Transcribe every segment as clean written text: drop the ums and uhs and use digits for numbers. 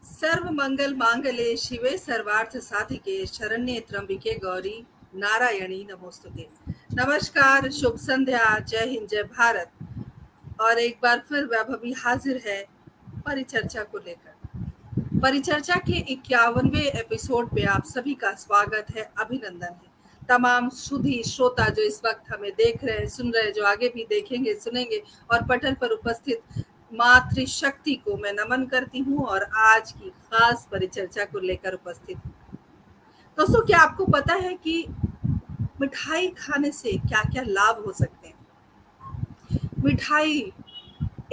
सर्व मंगल मांगल्ये शिवे सर्वार्थ साधिके शरण्ये त्र्यंबिके गौरी नारायणी नमोस्तुते। नमस्कार, शुभ संध्या, जय हिंद, जय भारत। और एक बार फिर वैभवी हाजिर है परिचर्चा को लेकर। परिचर्चा के 51वें एपिसोड में आप सभी का स्वागत है, अभिनंदन है। तमाम सुधी श्रोता जो इस वक्त हमें देख रहे हैं, सुन रहे हैं, जो आगे भी देखेंगे, सुनेंगे, और पटल पर उपस्थित मातृशक्ति को मैं नमन करती हूँ और आज की खास परिचर्चा को लेकर उपस्थित हूँ। दोस्तों, क्या आपको पता है कि मिठाई खाने से क्या क्या लाभ हो सकते हैं? मिठाई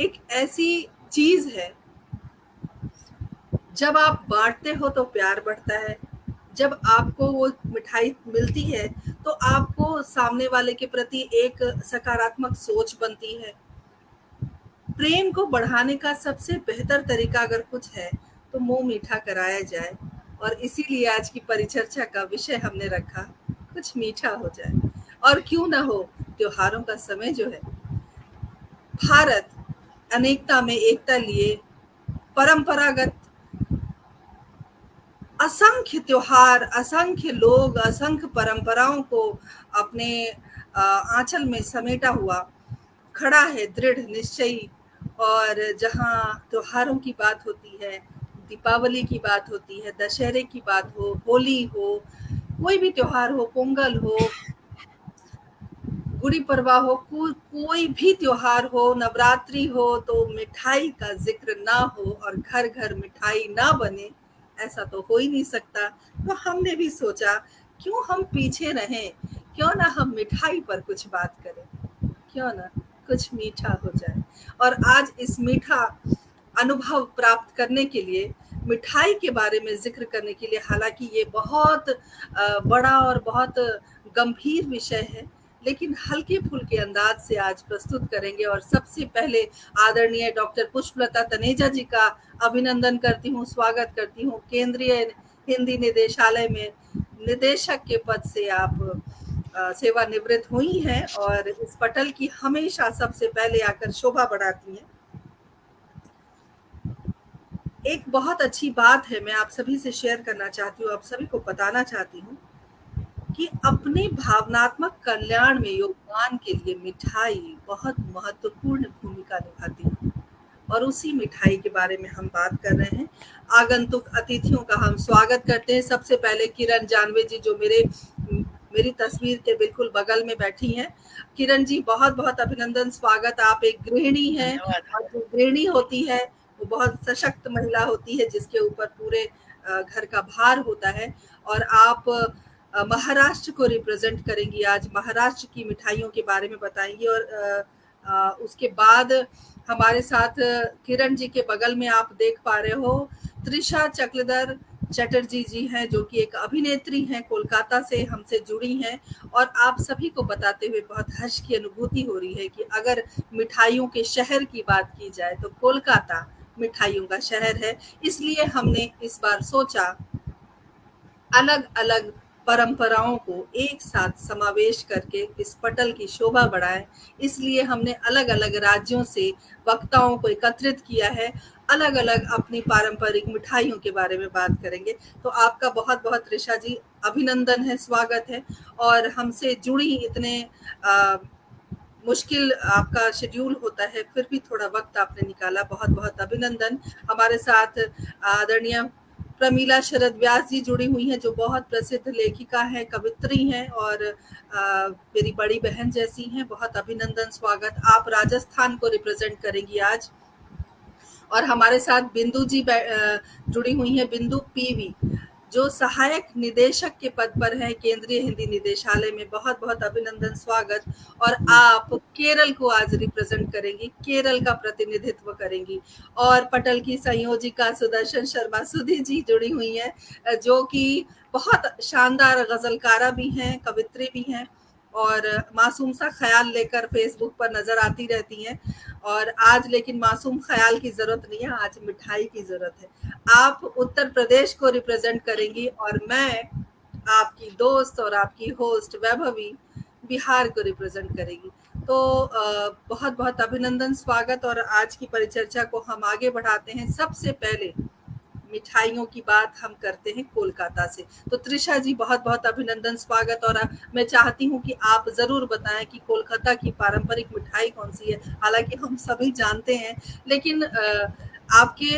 एक ऐसी चीज है, जब आप बांटते हो तो प्यार बढ़ता है। जब आपको वो मिठाई मिलती है तो आपको सामने वाले के प्रति एक सकारात्मक सोच बनती है। प्रेम को बढ़ाने का सबसे बेहतर तरीका अगर कुछ है तो मुंह मीठा कराया जाए, और इसीलिए आज की परिचर्चा का विषय हमने रखा कुछ मीठा हो जाए। और क्यों ना हो, त्योहारों का समय जो है, भारत अनेकता में एकता लिए परंपरागत असंख्य त्योहार, असंख्य लोग, असंख्य परंपराओं को अपने आंचल में समेटा हुआ खड़ा है, दृढ़ निश्चयी। और जहाँ त्योहारों की बात होती है, दीपावली की बात होती है, दशहरे की बात हो, होली हो, कोई भी त्योहार हो, पोंगल हो, गुड़ी पड़वा हो, कोई भी त्योहार हो, नवरात्रि हो, तो मिठाई का जिक्र ना हो और घर घर मिठाई ना बने, ऐसा तो हो ही नहीं सकता। तो हमने भी सोचा क्यों हम पीछे रहें, क्यों ना हम मिठाई पर कुछ बात करें, क्यों ना कुछ मीठा हो जाए। और आज इस मीठा अनुभव प्राप्त करने के लिए, मिठाई के बारे में जिक्र करने के लिए, हालांकि ये बहुत बड़ा और बहुत गंभीर विषय है, लेकिन हल्के फुल्के अंदाज से आज प्रस्तुत करेंगे। और सबसे पहले आदरणीय डॉक्टर पुष्पलता तनेजा जी का अभिनंदन करती हूँ, स्वागत करती हूँ। केंद्रीय हिंदी निदेशालय में निदेशक के पद से आप सेवानिवृत्त हुई हैं और इस पटल की हमेशा सबसे पहले आकर शोभा बढ़ाती हैं। एक बहुत अच्छी बात है, मैं आप सभी से शेयर करना चाहती हूँ, आप सभी को बताना चाहती हूँ कि अपने भावनात्मक कल्याण में योगदान के लिए मिठाई बहुत महत्वपूर्ण भूमिका निभाती है। और उसी मिठाई के बारे में हम बात कर रहे हैं। आगंतुक अतिथियों का हम स्वागत करते हैं। सबसे पहले किरण जानवे जी, जो मेरी तस्वीर के बिल्कुल बगल में बैठी हैं। किरण जी, बहुत बहुत अभिनंदन, स्वागत। आप एक गृहिणी हैं, और जो गृहिणी होती है वो बहुत सशक्त महिला होती है, जिसके ऊपर पूरे घर का भार होता है। और आप महाराष्ट्र को रिप्रेजेंट करेंगी आज, महाराष्ट्र की मिठाइयों के बारे में बताएंगी। और उसके बाद हमारे साथ किरण जी के बगल में आप देख पा रहे हो त्रिशा चक्रधर चटर्जी जी हैं, जो कि एक अभिनेत्री हैं, कोलकाता से हमसे जुड़ी हैं। और आप सभी को बताते हुए बहुत हर्ष की अनुभूति हो रही है कि अगर मिठाइयों के शहर की बात की जाए तो कोलकाता मिठाइयों का शहर है। इसलिए हमने इस बार सोचा अलग अलग परंपराओं को एक साथ समावेश करके इस पटल की शोभा बढ़ाएं। इसलिए हमने अलग अलग राज्यों से वक्ताओं को एकत्रित किया है, अलग अलग अपनी पारंपरिक मिठाइयों के बारे में बात करेंगे। तो आपका बहुत बहुत ऋषा जी अभिनंदन है, स्वागत है। और हमसे जुड़ी इतने मुश्किल आपका शेड्यूल होता है, फिर भी थोड़ा वक्त आपने निकाला, बहुत बहुत अभिनंदन। हमारे साथ आदरणीय प्रमीला शरद व्यास जी जुड़ी हुई हैं, जो बहुत प्रसिद्ध लेखिका हैं, कवित्री हैं और मेरी बड़ी बहन जैसी हैं। बहुत अभिनंदन, स्वागत। आप राजस्थान को रिप्रेजेंट करेंगी आज। और हमारे साथ बिंदु जी जुड़ी हुई हैं, बिंदु पीवी, जो सहायक निदेशक के पद पर है केंद्रीय हिंदी निदेशालय में। बहुत बहुत अभिनंदन, स्वागत। और आप केरल को आज रिप्रेजेंट करेंगी, केरल का प्रतिनिधित्व करेंगी। और पटल की संयोजिका सुदर्शन शर्मा सुधी जी जुड़ी हुई हैं, जो कि बहुत शानदार गजलकारा भी हैं, कवित्री भी हैं, और मासूम सा ख्याल लेकर फेसबुक पर नजर आती रहती हैं। और आज लेकिन मासूम ख्याल की जरूरत नहीं है, आज मिठाई की जरूरत है। आप उत्तर प्रदेश को रिप्रेजेंट करेंगी और मैं आपकी दोस्त और आपकी होस्ट वैभवी बिहार को रिप्रेजेंट करेगी। तो बहुत बहुत अभिनंदन, स्वागत। और आज की परिचर्चा को हम आगे बढ़ाते हैं। सबसे पहले मिठाइयों की बात हम करते हैं कोलकाता से। तो त्रिशा जी बहुत-बहुत अभिनंदन, स्वागत। और मैं चाहती हूँ कि आप ज़रूर बताएँ कि कोलकाता की पारंपरिक मिठाई कौन-सी है? हालाँकि हम सभी जानते हैं, लेकिन आपके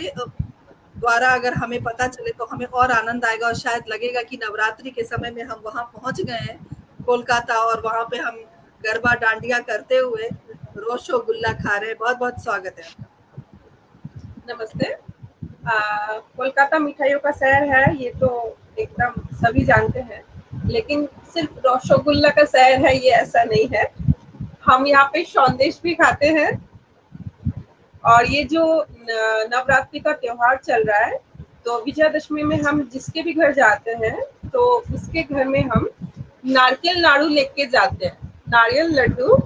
द्वारा अगर हमें पता चले तो हमें और आनंद आएगा और शायद लगेगा कि नवरात्रि के समय में हम वहाँ पहुँच गए हैं कोलकाता, और वहाँ पे हम गरबा डांडिया करते हुए रसोगुल्ला खा रहे हैं। बहुत-बहुत स्वागत है आपका। नमस्ते। कोलकाता मिठाइयों का शहर है, ये तो एकदम सभी जानते हैं, लेकिन सिर्फ रसोगुल्ला का शहर है ये ऐसा नहीं है। हम यहाँ पे संदेश भी खाते हैं, और ये जो नवरात्रि का त्योहार चल रहा है, तो विजयादशमी में हम जिसके भी घर जाते हैं तो उसके घर में हम नारियल लाडू लेके जाते हैं। नारियल लड्डू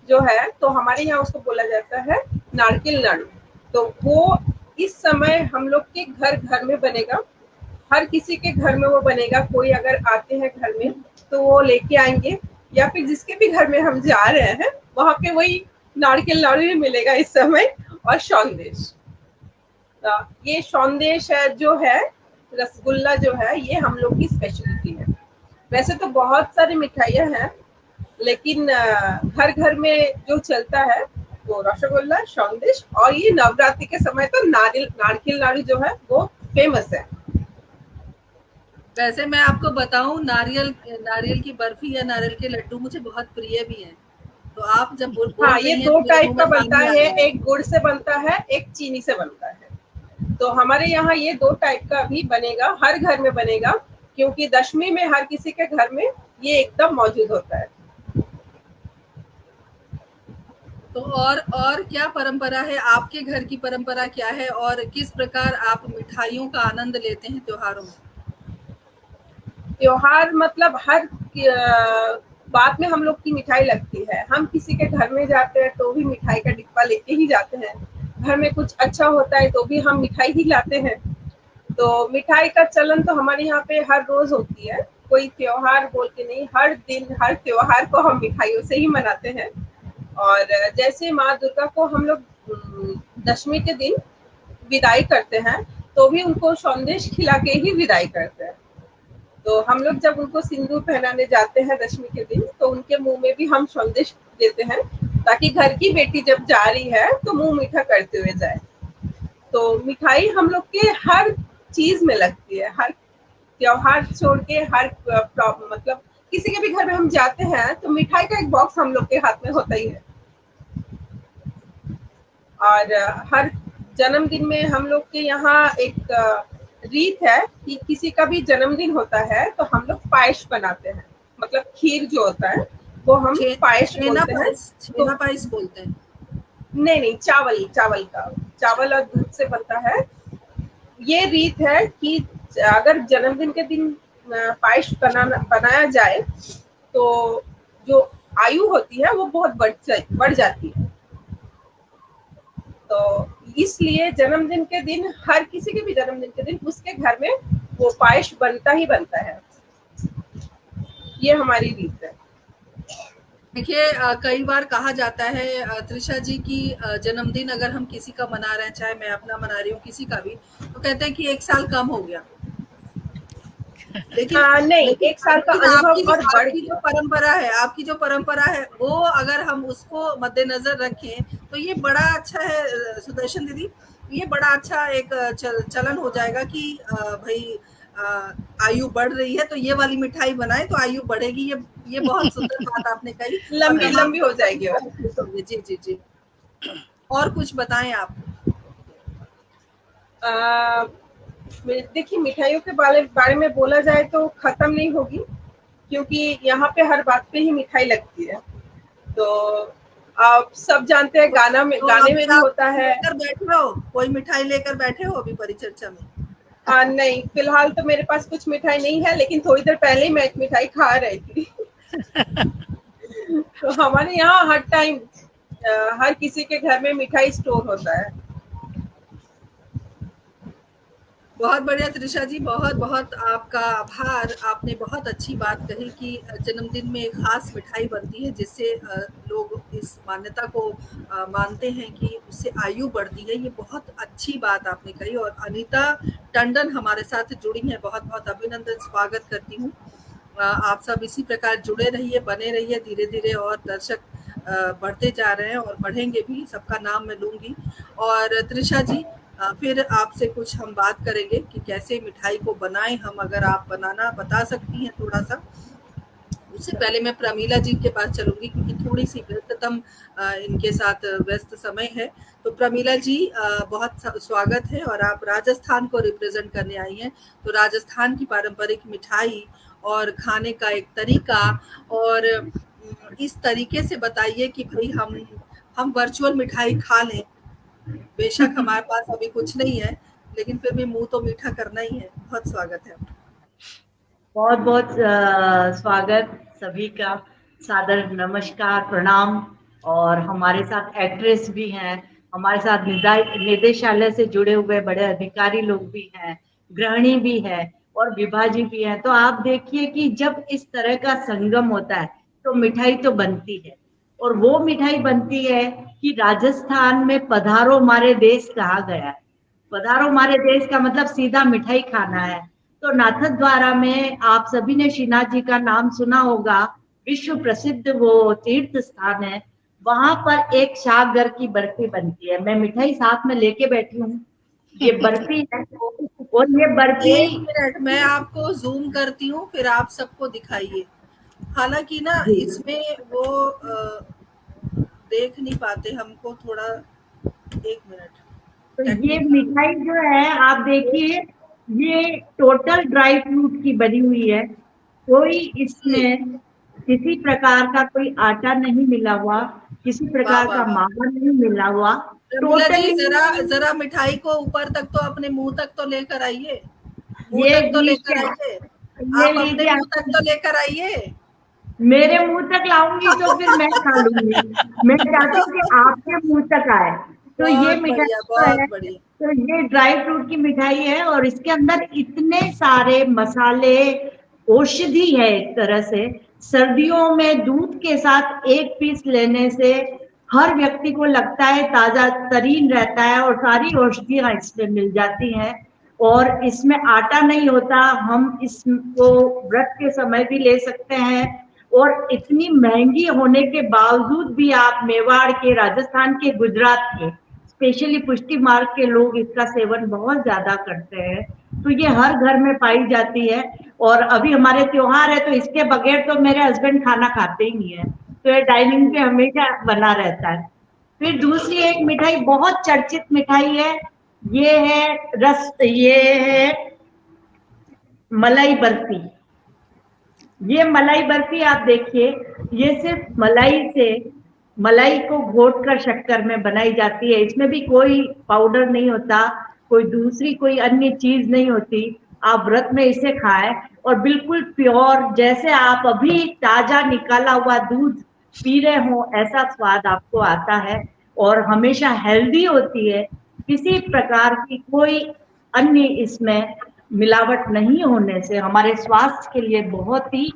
जो है, तो हमारे यहाँ उसको बोला जाता है नारियल लाडू। तो वो इस समय हम लोग के घर घर में बनेगा, हर किसी के घर में वो बनेगा। कोई अगर आते हैं घर में तो वो लेके आएंगे, या फिर जिसके भी घर में हम जा रहे हैं वहां पे वही नारियल लाडू ही मिलेगा इस समय, और संदेश। ये संदेश है जो है, रसगुल्ला जो है, ये हम लोग की स्पेशलिटी है। वैसे तो बहुत सारी मिठाइयाँ हैं, लेकिन घर घर में जो चलता है वो रसगुल्ला, संदेश, और ये नवरात्रि के समय तो नारियल लाडू जो है वो फेमस है। वैसे मैं आपको बताऊं, नारियल की बर्फी या नारियल के लड्डू मुझे बहुत प्रिय भी हैं। तो आप जब बोल हाँ, रही ये हैं दो तो मेरे टाइप मुंह का में बनता पानी आ है, रहा है। एक गुड़ से बनता है, एक चीनी से बनता है। तो हमारे यहाँ ये दो टाइप का भी बनेगा, हर घर में बनेगा, क्योंकि दशमी में हर किसी के घर में ये एकदम मौजूद होता है। तो और क्या परंपरा है? आपके घर की परंपरा क्या है और किस प्रकार आप मिठाइयों का आनंद लेते हैं त्योहारों में? त्योहार मतलब हर बात में हम लोग की मिठाई लगती है। हम किसी के घर में जाते हैं तो भी मिठाई का डिब्बा लेके ही जाते हैं। घर में कुछ अच्छा होता है तो भी हम मिठाई ही लाते हैं। तो मिठाई का चलन तो हमारे यहाँ पे हर रोज होती है, कोई त्योहार बोल के नहीं, हर दिन हर त्योहार को हम मिठाइयों से ही मनाते हैं। और जैसे माँ दुर्गा को हम लोग दशमी के दिन विदाई करते हैं, तो भी उनको संदेश खिला के ही विदाई करते हैं। तो हम लोग जब उनको सिंदूर पहनाने जाते हैं दशमी के दिन, तो उनके मुंह में भी हम संदेश देते हैं, ताकि घर की बेटी जब जा रही है तो मुंह मीठा करते हुए जाए। तो मिठाई हम लोग के हर चीज में लगती है, हर त्योहार छोड़ के, हर मतलब किसी के भी घर में हम जाते हैं तो मिठाई का एक बॉक्स हम लोग के हाथ में होता ही है। और हर जन्मदिन में हम लोग के यहाँ एक रीत है कि किसी का भी जन्मदिन होता है तो हम लोग पायस बनाते हैं, मतलब खीर जो होता है वो हम पायस बोलते हैं। छेना पायस बोलते हैं? नहीं, चावल और दूध से बनता है। ये रीत है कि अगर जन्मदिन के दिन पायस बनाया जाए तो जो आयु होती है वो बहुत बढ़ जाती है। तो इसलिए जन्मदिन के दिन, हर किसी के भी जन्मदिन के दिन उसके घर में वो पायस बनता ही बनता है। ये हमारी रीत है। देखिए, कई बार कहा जाता है त्रिशा जी की जन्मदिन अगर हम किसी का मना रहे हैं, चाहे मैं अपना मना रही हूँ किसी का भी, तो कहते हैं कि 1 साल कम हो गया। लेकिन नहीं, 1 साल का अनुभव और बढ़ गया। आपकी जो परंपरा है वो अगर हम उसको मद्देनजर रखें तो ये बड़ा अच्छा है सुदर्शन दीदी। ये बड़ा अच्छा एक चलन हो जाएगा कि भाई आयु बढ़ रही है तो ये वाली मिठाई बनाए तो आयु बढ़ेगी। ये बहुत सुंदर बात आपने कही। लंबी हो जाएगी। जी जी जी। और कुछ बताएं आप। देखिए, मिठाइयों के बारे में बोला जाए तो खत्म नहीं होगी, क्योंकि यहाँ पे हर बात पे ही मिठाई लगती है। तो आप सब जानते हैं, गाने में भी होता है। बैठे हो, कोई मिठाई लेकर बैठे हो अभी परिचर्चा में? नहीं, फिलहाल तो मेरे पास कुछ मिठाई नहीं है, लेकिन थोड़ी देर पहले ही मैं एक मिठाई खा रही थी। तो हमारे यहाँ हर टाइम हर किसी के घर में मिठाई स्टोर होता है। बहुत बढ़िया त्रिशा जी, बहुत बहुत आपका आभार। आपने बहुत अच्छी बात कही कि जन्मदिन में एक खास मिठाई बनती है जिससे लोग इस मान्यता को मानते हैं कि उससे आयु बढ़ती है। ये बहुत अच्छी बात आपने कही। और अनीता टंडन हमारे साथ जुड़ी हैं, बहुत बहुत अभिनंदन, स्वागत करती हूँ। आप सब इसी प्रकार जुड़े रहिए, बने रहिए। धीरे धीरे और दर्शक बढ़ते जा रहे हैं और बढ़ेंगे भी, सबका नाम मैं लूंगी। और त्रिशा जी, फिर आपसे कुछ हम बात करेंगे कि कैसे मिठाई को बनाएं हम, अगर आप बनाना बता सकती हैं थोड़ा सा। उससे पहले मैं प्रमीला जी के पास चलूंगी क्योंकि थोड़ी सी व्यस्ततम इनके साथ व्यस्त समय है। तो प्रमीला जी, बहुत स्वागत है। और आप राजस्थान को रिप्रेजेंट करने आई हैं, तो राजस्थान की पारंपरिक मिठाई और खाने का एक तरीका, और इस तरीके से बताइए कि भाई हम वर्चुअल मिठाई खा लें। बेशक हमारे पास अभी कुछ नहीं है, लेकिन फिर भी मुंह तो मीठा करना ही है। बहुत स्वागत है आपका। बहुत बहुत स्वागत सभी का, सादर नमस्कार, प्रणाम। और हमारे साथ एक्ट्रेस भी हैं, हमारे साथ निदेशालय से जुड़े हुए बड़े अधिकारी लोग भी हैं, गृहिणी भी है और विभाजी भी हैं। तो आप देखिए कि जब इस तरह का संगम होता है तो मिठाई तो बनती है। और वो मिठाई बनती है कि राजस्थान में पधारो हमारे देश कहा गया है। पधारो हमारे देश का मतलब सीधा मिठाई खाना है। तो नाथद्वारा में आप सभी ने श्रीनाथ जी का नाम सुना होगा, विश्व प्रसिद्ध वो तीर्थ स्थान है। वहां पर एक शाहगर की बर्फी बनती है। मैं मिठाई साथ में लेके बैठी हूँ, ये बर्फी है। और ये बर्फी, एक मिनट, मैं आपको जूम करती हूँ, फिर आप सबको दिखाइए। हालांकि ना इसमें वो देख नहीं पाते हमको, थोड़ा। एक मिनट, तो ये टेक्निकल। मिठाई जो है आप देखिए, ये टोटल ड्राई फ्रूट की बनी हुई है। कोई इसमें किसी प्रकार का कोई आटा नहीं मिला हुआ, किसी वाह प्रकार वाह का वाह। मावा नहीं मिला हुआ। रमीला जी, टोटली जरा जरा मिठाई को ऊपर तक तो अपने मुंह तक तो लेकर आइए। मुंह ये तक तो लेकर लीजिए, आइए। ये आप अपने लीजिए मुंह तक आप। तो लेकर आइए। मेरे मुंह तक लाऊंगी तो फिर मैं खा लूंगी। मैं चाहती हूँ कि आपके मुंह तक आए। तो ये बहुत मिठाई बढ़िया, जो है, बहुत बढ़िया। तो ये ड्राई फ्रूट की मिठाई है और इसके अंदर इतने सारे मसाले, औषधि है एक तरह से। सर्दियों में दूध के साथ एक पीस लेने से हर व्यक्ति को लगता है ताजा तरीन रहता है और सारी औषधियां इसमें मिल जाती हैं। और इसमें आटा नहीं होता, हम इसको व्रत के समय भी ले सकते हैं। और इतनी महंगी होने के बावजूद भी आप मेवाड़ के, राजस्थान के, गुजरात के, स्पेशली पुष्टि मार्ग के लोग इसका सेवन बहुत ज्यादा करते हैं। तो ये हर घर में पाई जाती है। और अभी हमारे त्योहार है तो इसके बगैर तो मेरे हस्बैंड खाना खाते ही नहीं है। तो ये डाइनिंग पे हमेशा बना रहता है। फिर दूसरी एक मिठाई बहुत चर्चित मिठाई है, ये है ये है मलाई बर्फी। ये मलाई बर्फी आप देखिए, ये सिर्फ मलाई को घोट कर शक्कर में बनाई जाती है। इसमें भी कोई पाउडर नहीं होता, कोई दूसरी कोई अन्य चीज नहीं होती। आप व्रत में इसे खाएं और बिल्कुल प्योर, जैसे आप अभी ताजा निकाला हुआ दूध पी रहे हो ऐसा स्वाद आपको आता है। और हमेशा हेल्दी होती है, किसी प्रकार की कोई अन्य इसमें मिलावट नहीं होने से हमारे स्वास्थ्य के लिए बहुत ही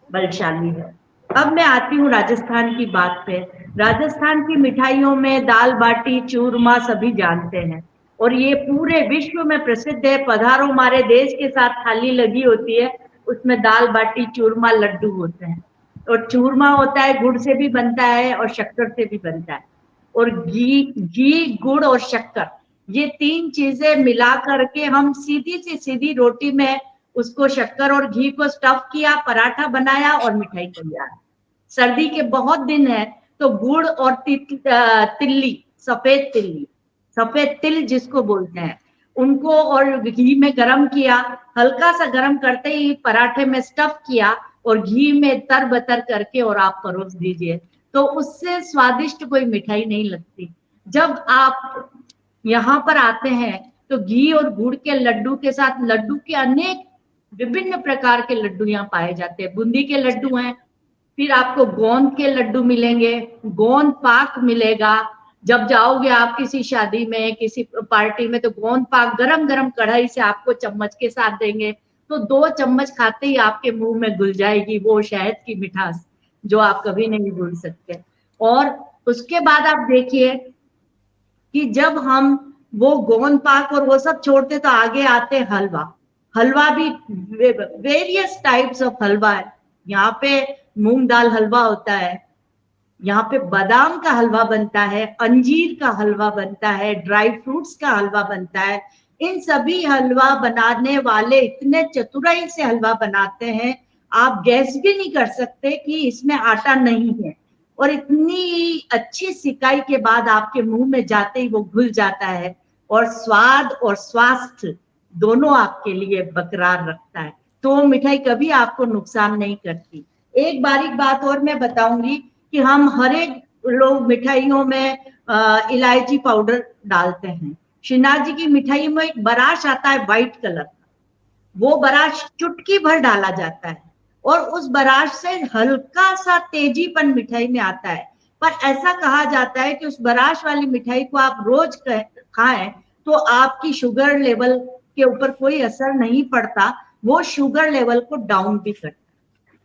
बलशाली है। अब मैं आती हूँ राजस्थान की बात पे। राजस्थान की मिठाइयों में दाल बाटी चूरमा सभी जानते हैं और ये पूरे विश्व में प्रसिद्ध है। पधारो हमारे देश के साथ थाली लगी होती है, उसमें दाल बाटी चूरमा लड्डू होते हैं। और चूरमा होता है, गुड़ से भी बनता है और शक्कर से भी बनता है। और घी गुड़ और शक्कर, ये तीन चीजें मिला करके हम सीधी से सीधी रोटी में उसको शक्कर और घी को स्टफ किया, पराठा बनाया और मिठाई तैयार। सर्दी के बहुत दिन है तो गुड़ और तिल्ली, सफेद तिल जिसको बोलते हैं, उनको और घी में गरम किया, हल्का सा गरम करते ही पराठे में स्टफ किया और घी में तर बतर करके और आप परोस दीजिए। तो उससे स्वादिष्ट कोई मिठाई नहीं लगती। जब आप यहाँ पर आते हैं तो घी और गुड़ के लड्डू के साथ लड्डू के अनेक विभिन्न प्रकार के लड्डू यहाँ पाए जाते हैं। बूंदी के लड्डू हैं, फिर आपको गोंद के लड्डू मिलेंगे, गोंद पाक मिलेगा, जब जाओगे आप किसी शादी में, किसी पार्टी में, तो गोंद पाक गरम गरम कढ़ाई से आपको चम्मच के साथ देंगे, तो 2 चम्मच खाते ही आपके मुंह में घुल जाएगी वो शहद की मिठास, जो आप कभी नहीं भूल सकते। और उसके बाद आप देखिए कि जब हम वो गोंद पाक और वो सब छोड़ते तो आगे आते हलवा। हलवा भी वेरियस टाइप्स ऑफ हलवा है। यहाँ पे मूंग दाल हलवा होता है, यहाँ पे बादाम का हलवा बनता है, अंजीर का हलवा बनता है, ड्राई फ्रूट्स का हलवा बनता है। इन सभी हलवा बनाने वाले इतने चतुराई से हलवा बनाते हैं, आप गैस भी नहीं कर सकते कि इसमें आटा नहीं है। और इतनी अच्छी सिकाई के बाद आपके मुंह में जाते ही वो घुल जाता है, और स्वाद और स्वास्थ्य दोनों आपके लिए बरकरार रखता है। तो वो मिठाई कभी आपको नुकसान नहीं करती। एक बारीक बात और मैं बताऊंगी कि हम हर एक लोग मिठाइयों में इलायची पाउडर डालते हैं। श्रीनाथ जी की मिठाई में एक बराश आता है व्हाइट कलर का, वो बराश चुटकी भर डाला जाता है, और उस बराश से हल्का सा तेजीपन मिठाई में आता है। पर ऐसा कहा जाता है कि उस बराश वाली मिठाई को आप रोज खाएं तो आपकी शुगर लेवल के ऊपर कोई असर नहीं पड़ता, वो शुगर लेवल को डाउन भी करता है।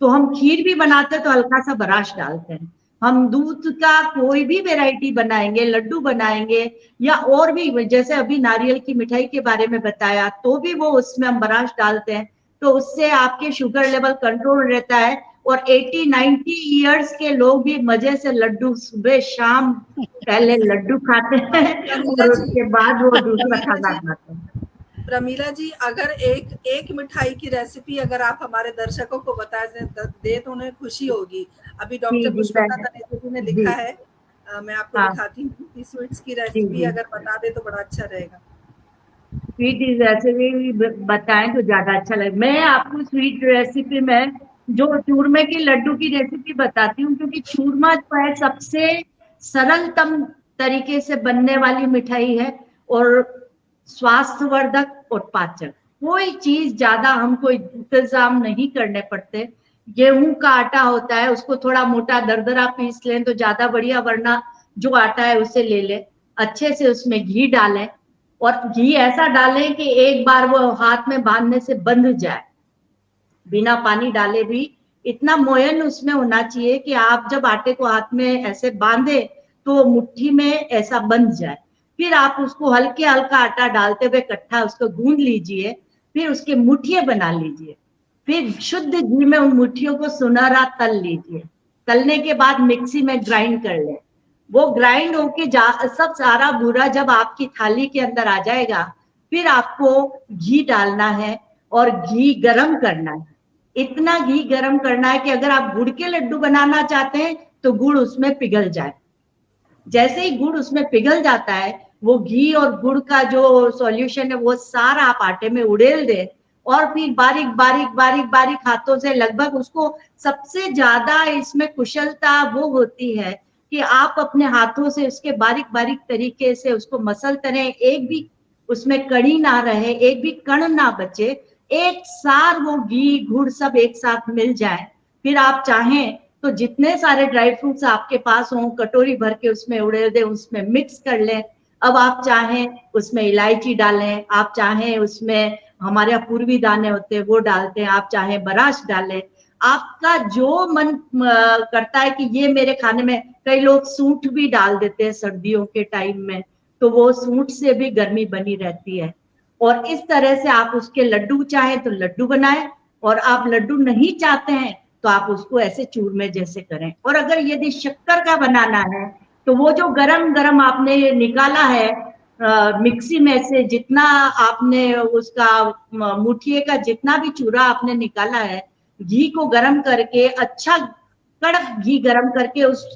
तो हम खीर भी बनाते हैं तो हल्का सा बराश डालते हैं। हम दूध का कोई भी वैरायटी बनाएंगे, लड्डू बनाएंगे या और भी, जैसे अभी नारियल की मिठाई के बारे में बताया, तो भी वो उसमें हम बराश डालते हैं, तो उससे आपके शुगर लेवल कंट्रोल रहता है। और 80-90 इयर्स के लोग भी मजे से लड्डू सुबह शाम पहले लड्डू खाते हैं और उसके बाद वो दूसरा खाना खाते हैं। प्रमीला जी, अगर एक मिठाई की रेसिपी अगर आप हमारे दर्शकों को बता दे तो उन्हें खुशी होगी। अभी डॉक्टर पुष्पलता तनेजा जी ने लिखा है, मैं आपको दिखाती हूँ कि स्वीट्स की रेसिपी अगर बता दे तो बड़ा अच्छा रहेगा। स्वीट रेसिपी बताएं तो ज्यादा अच्छा लगे। मैं आपको स्वीट रेसिपी में जो चूरमे की लड्डू की रेसिपी बताती हूँ, क्योंकि चूरमा जो है सबसे सरलतम तरीके से बनने वाली मिठाई है और स्वास्थ्यवर्धक और पाचक। कोई चीज ज्यादा हमको इंतजाम नहीं करने पड़ते। गेहूं का आटा होता है, उसको थोड़ा मोटा दरदरा पीस लें तो ज्यादा बढ़िया, वरना जो आटा है उसे ले लें, अच्छे से उसमें घी डालें, और घी ऐसा डालें कि एक बार वो हाथ में बांधने से बंध जाए, बिना पानी डाले भी। इतना मोयन उसमें होना चाहिए कि आप जब आटे को हाथ में ऐसे बांधे तो मुट्ठी में ऐसा बंध जाए। फिर आप उसको हल्के हल्का आटा डालते हुए इकट्ठा उसको गूंद लीजिए, फिर उसके मुठिये बना लीजिए, फिर शुद्ध घी में उन मुठियों को सुनहरा तल लीजिए। तलने के बाद मिक्सी में ग्राइंड कर लें। वो ग्राइंड होके सब सारा भूरा जब आपकी थाली के अंदर आ जाएगा, फिर आपको घी डालना है और घी गरम करना है। इतना घी गरम करना है कि अगर आप गुड़ के लड्डू बनाना चाहते हैं तो गुड़ उसमें पिघल जाए। जैसे ही गुड़ उसमें पिघल जाता है, वो घी और गुड़ का जो सॉल्यूशन है वो सारा आप आटे में उड़ेल दे, और फिर बारीक बारीक बारीक बारीक हाथों से, लगभग उसको सबसे ज्यादा इसमें कुशलता वो होती है कि आप अपने हाथों से उसके बारीक बारीक तरीके से उसको मसलते रहें, एक भी उसमें कड़ी ना रहे, एक भी कण ना बचे, एक साथ वो घी गुड़ सब एक साथ मिल जाए। फिर आप चाहें तो जितने सारे ड्राई फ्रूट्स आपके पास हों, कटोरी भर के उसमें उड़ेल दें, उसमें मिक्स कर लें। अब आप चाहें उसमें इलायची डालें, आप चाहें उसमें हमारे यहाँ पूर्वी दाने होते हैं वो डालते हैं, आप चाहें बराश डालें, आपका जो मन करता है कि ये मेरे खाने में। कई लोग सूंठ भी डाल देते हैं सर्दियों के टाइम में, तो वो सूंठ से भी गर्मी बनी रहती है। और इस तरह से आप उसके लड्डू चाहे तो लड्डू बनाएं, और आप लड्डू नहीं चाहते हैं तो आप उसको ऐसे चूरमे जैसे करें। और अगर यदि शक्कर का बनाना है तो वो जो गरम गरम आपने निकाला है मिक्सी में से, जितना आपने उसका मुठिए का जितना भी चूरा आपने निकाला है, घी को गरम करके, अच्छा कड़क घी गरम करके उस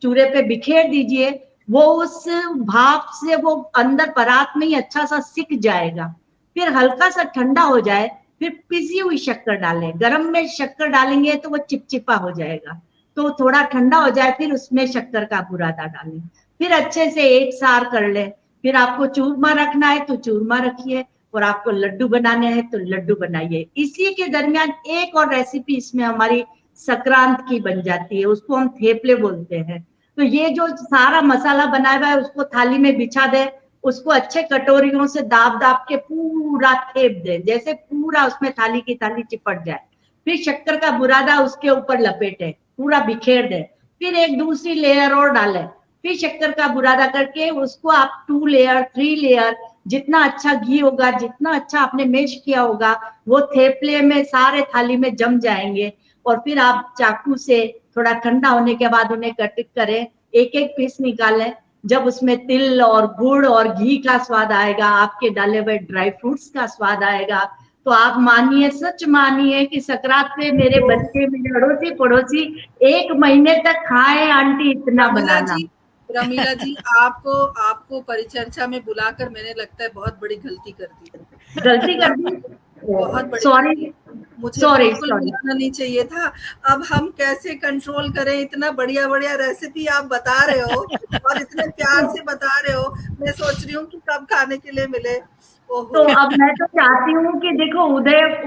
चूरे पे बिखेर दीजिए। वो उस भाप से वो अंदर परात में ही अच्छा सा सिक जाएगा। फिर हल्का सा ठंडा हो जाए, फिर पिसी हुई शक्कर डालें। गरम में शक्कर डालेंगे तो वो चिपचिपा हो जाएगा, तो थोड़ा ठंडा हो जाए फिर उसमें शक्कर का बुरादा डालें, फिर अच्छे से एक सार कर लें। फिर आपको चूरमा रखना है तो चूरमा रखिए, और आपको लड्डू बनाने हैं तो लड्डू बनाइए। इसी के दरमियान एक और रेसिपी इसमें हमारी संक्रांत की बन जाती है, उसको हम थेपले बोलते हैं। तो ये जो सारा मसाला बनाया हुआ है उसको थाली में बिछा दे, उसको अच्छे कटोरियों से दाब दाब के पूरा थेप दे, जैसे पूरा उसमें थाली की थाली चिपट जाए। फिर शक्कर का बुरादा उसके ऊपर लपेटे, पूरा बिखेर दे, फिर एक दूसरी लेयर और डाले, फिर शक्कर का बुरादा करके उसको आप 2 लेयर 3 लेयर, जितना अच्छा घी होगा, जितना अच्छा आपने मेश किया होगा, वो थेपले में सारे थाली में जम जाएंगे। और फिर आप चाकू से थोड़ा ठंडा होने के बाद उन्हें कट करें, एक एक पीस निकालें। जब उसमें तिल और गुड़ और घी का स्वाद आएगा, आपके डाले हुए ड्राई फ्रूट्स का स्वाद आएगा, तो आप मानिए, सच मानिए कि सकरात पे मेरे बच्चे, मेरे अड़ोसी पड़ोसी 1 महीने तक खाए आंटी इतना बनाना। प्रमीला जी, आपको आपको परिचर्चा में बुलाकर मैंने लगता है बहुत बड़ी गलती कर दी। गलती कर दी, बहुत बड़ी सॉरी मुझे सॉरी बिल्कुल बुलाना नहीं चाहिए था। अब हम कैसे कंट्रोल करें, इतना बढ़िया बढ़िया रेसिपी आप बता रहे हो और इतने प्यार से बता रहे हो, मैं सोच रही हूँ कि कब खाने के लिए मिले। तो अब मैं तो चाहती हूँ कि देखो,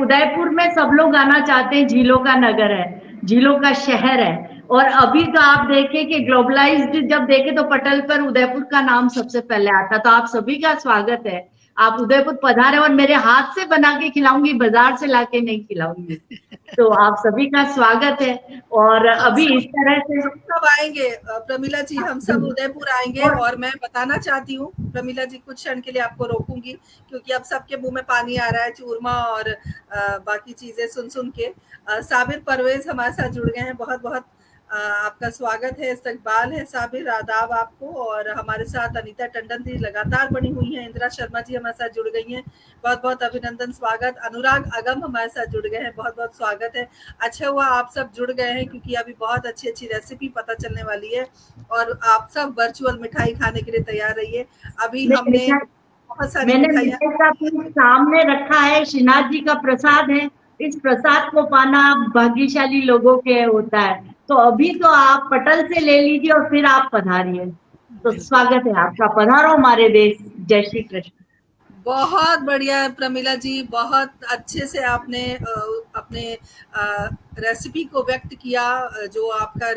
उदयपुर में सब लोग आना चाहते हैं, झीलों का नगर है, झीलों का शहर है। और अभी तो आप देखें कि ग्लोबलाइज्ड जब देखे तो पटल पर उदयपुर का नाम सबसे पहले आता। तो आप सभी का स्वागत है, आप उदयपुर पधारे, और मेरे हाथ से बना के खिलाऊंगी, बाजार से लाके नहीं खिलाऊंगी। तो आप सभी का स्वागत है। और अभी इस तरह से हम सब आएंगे प्रमीला जी, हम सब उदयपुर आएंगे। और मैं बताना चाहती हूँ प्रमीला जी, कुछ क्षण के लिए आपको रोकूंगी क्योंकि अब सबके मुंह में पानी आ रहा है चूरमा और बाकी चीजें सुन सुन के। साबिर परवेज हमारे साथ जुड़ गए हैं, बहुत बहुत आपका स्वागत है, इस्तकबाल है साबिर, आदाब आपको। और हमारे साथ अनीता टंडन जी लगातार बनी हुई हैं, इंदिरा शर्मा जी हमारे साथ जुड़ गई हैं, बहुत बहुत अभिनंदन, स्वागत। अनुराग अगम हमारे साथ जुड़ गए हैं, बहुत बहुत स्वागत है। अच्छा हुआ आप सब जुड़ गए हैं क्योंकि अभी बहुत अच्छी अच्छी रेसिपी पता चलने वाली है और आप सब वर्चुअल मिठाई खाने के लिए तैयार रहिए। अभी हमने बहुत सारी मिठाइयाँ सामने रखा है, श्रीनाथ जी का प्रसाद है, इस प्रसाद को पाना भाग्यशाली लोगों के होता है। तो अभी तो आप पटल से ले लीजिए और फिर आप पधारिए। तो स्वागत है आपका, पधारो हमारे देश। जय श्री कृष्ण। बहुत बढ़िया है प्रमीला जी, बहुत अच्छे से आपने अपने रेसिपी को व्यक्त किया जो आपका।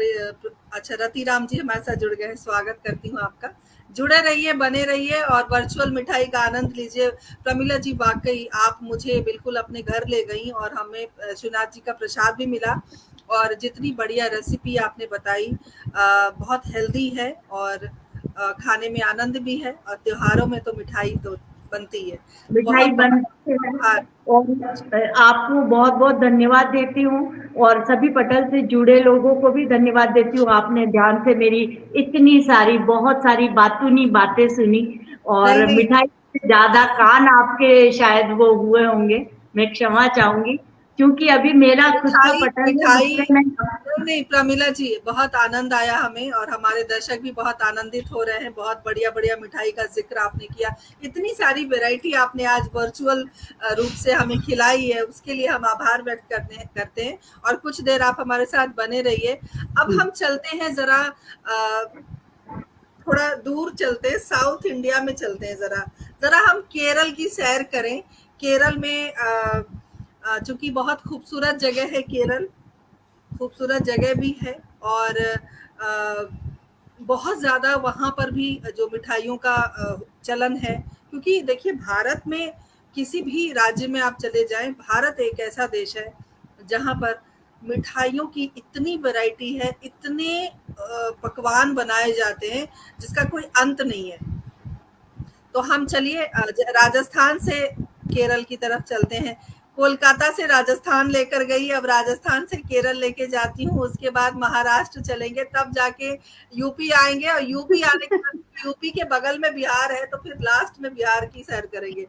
अच्छा, रतिराम जी हमारे साथ जुड़ गए हैं, स्वागत करती हूँ आपका। जुड़े रहिए, बने रहिए और वर्चुअल मिठाई का आनंद लीजिए। प्रमीला जी, वाकई आप मुझे बिल्कुल अपने घर ले गई और हमें श्रीनाथ जी का प्रसाद भी मिला और जितनी बढ़िया रेसिपी आपने बताई, बहुत हेल्दी है और खाने में आनंद भी है और त्योहारों में तो मिठाई तो बनती है, मिठाई बनती है। और आपको बहुत बहुत धन्यवाद देती हूँ और सभी पटल से जुड़े लोगों को भी धन्यवाद देती हूँ। आपने ध्यान से मेरी इतनी सारी बहुत सारी बातूनी बातें सुनी और मिठाई से ज्यादा कान आपके शायद वो हुए होंगे, मैं क्षमा चाहूंगी क्योंकि अभी मेरा खुद का पटल नहीं प्रमीला जी, बहुत आनंद आया हमें और हमारे दर्शक भी बहुत आनंदित हो रहे हैं। बहुत बढ़िया बढ़िया मिठाई का जिक्र आपने किया, इतनी सारी वैरायटी आपने आज वर्चुअल रूप से हमें खिलाई है, उसके लिए हम आभार व्यक्त करते हैं और कुछ देर आप हमारे साथ बने रहिए। अब हम चलते हैं जरा थोड़ा दूर चलते हैं, साउथ इंडिया में चलते हैं, जरा हम केरल की सैर करें। केरल में चूंकि बहुत खूबसूरत जगह है, केरल खूबसूरत जगह भी है और बहुत ज़्यादा वहाँ पर भी जो मिठाइयों का चलन है। क्योंकि देखिए, भारत में किसी भी राज्य में आप चले जाएं, भारत एक ऐसा देश है जहाँ पर मिठाइयों की इतनी वैरायटी है, इतने पकवान बनाए जाते हैं जिसका कोई अंत नहीं है। तो हम चलिए राजस्थान से केरल की तरफ चलते हैं। कोलकाता से राजस्थान लेकर गई, अब राजस्थान से केरल लेके जाती हूँ, उसके बाद महाराष्ट्र चलेंगे, तब जाके यूपी आएंगे और यूपी आने के बाद यूपी के बगल में बिहार है, तो फिर लास्ट में बिहार की सैर करेंगे।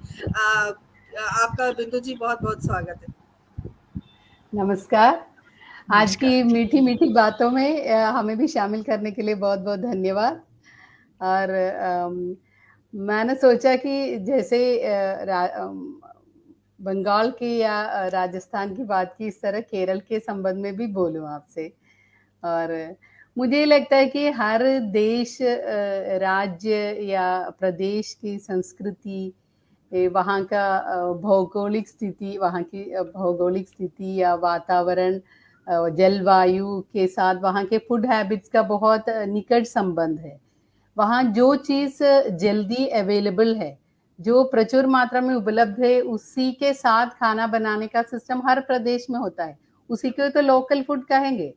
आपका बिंदु जी बहुत बहुत स्वागत है। नमस्कार। आज की मीठी मीठी बातों में हमें भी शामिल करने के लिए बहुत बहुत धन्यवाद। और मैंने सोचा कि जैसे बंगाल की या राजस्थान की बात की, इस तरह केरल के संबंध में भी बोलूं आपसे। और मुझे लगता है कि हर देश, राज्य या प्रदेश की संस्कृति, वहाँ का भौगोलिक स्थिति, वहाँ की भौगोलिक स्थिति या वातावरण जलवायु के साथ वहाँ के फूड हैबिट्स का बहुत निकट संबंध है। वहाँ जो चीज़ जल्दी अवेलेबल है, जो प्रचुर मात्रा में उपलब्ध है, उसी के साथ खाना बनाने का सिस्टम हर प्रदेश में होता है। उसी को तो लोकल फूड कहेंगे।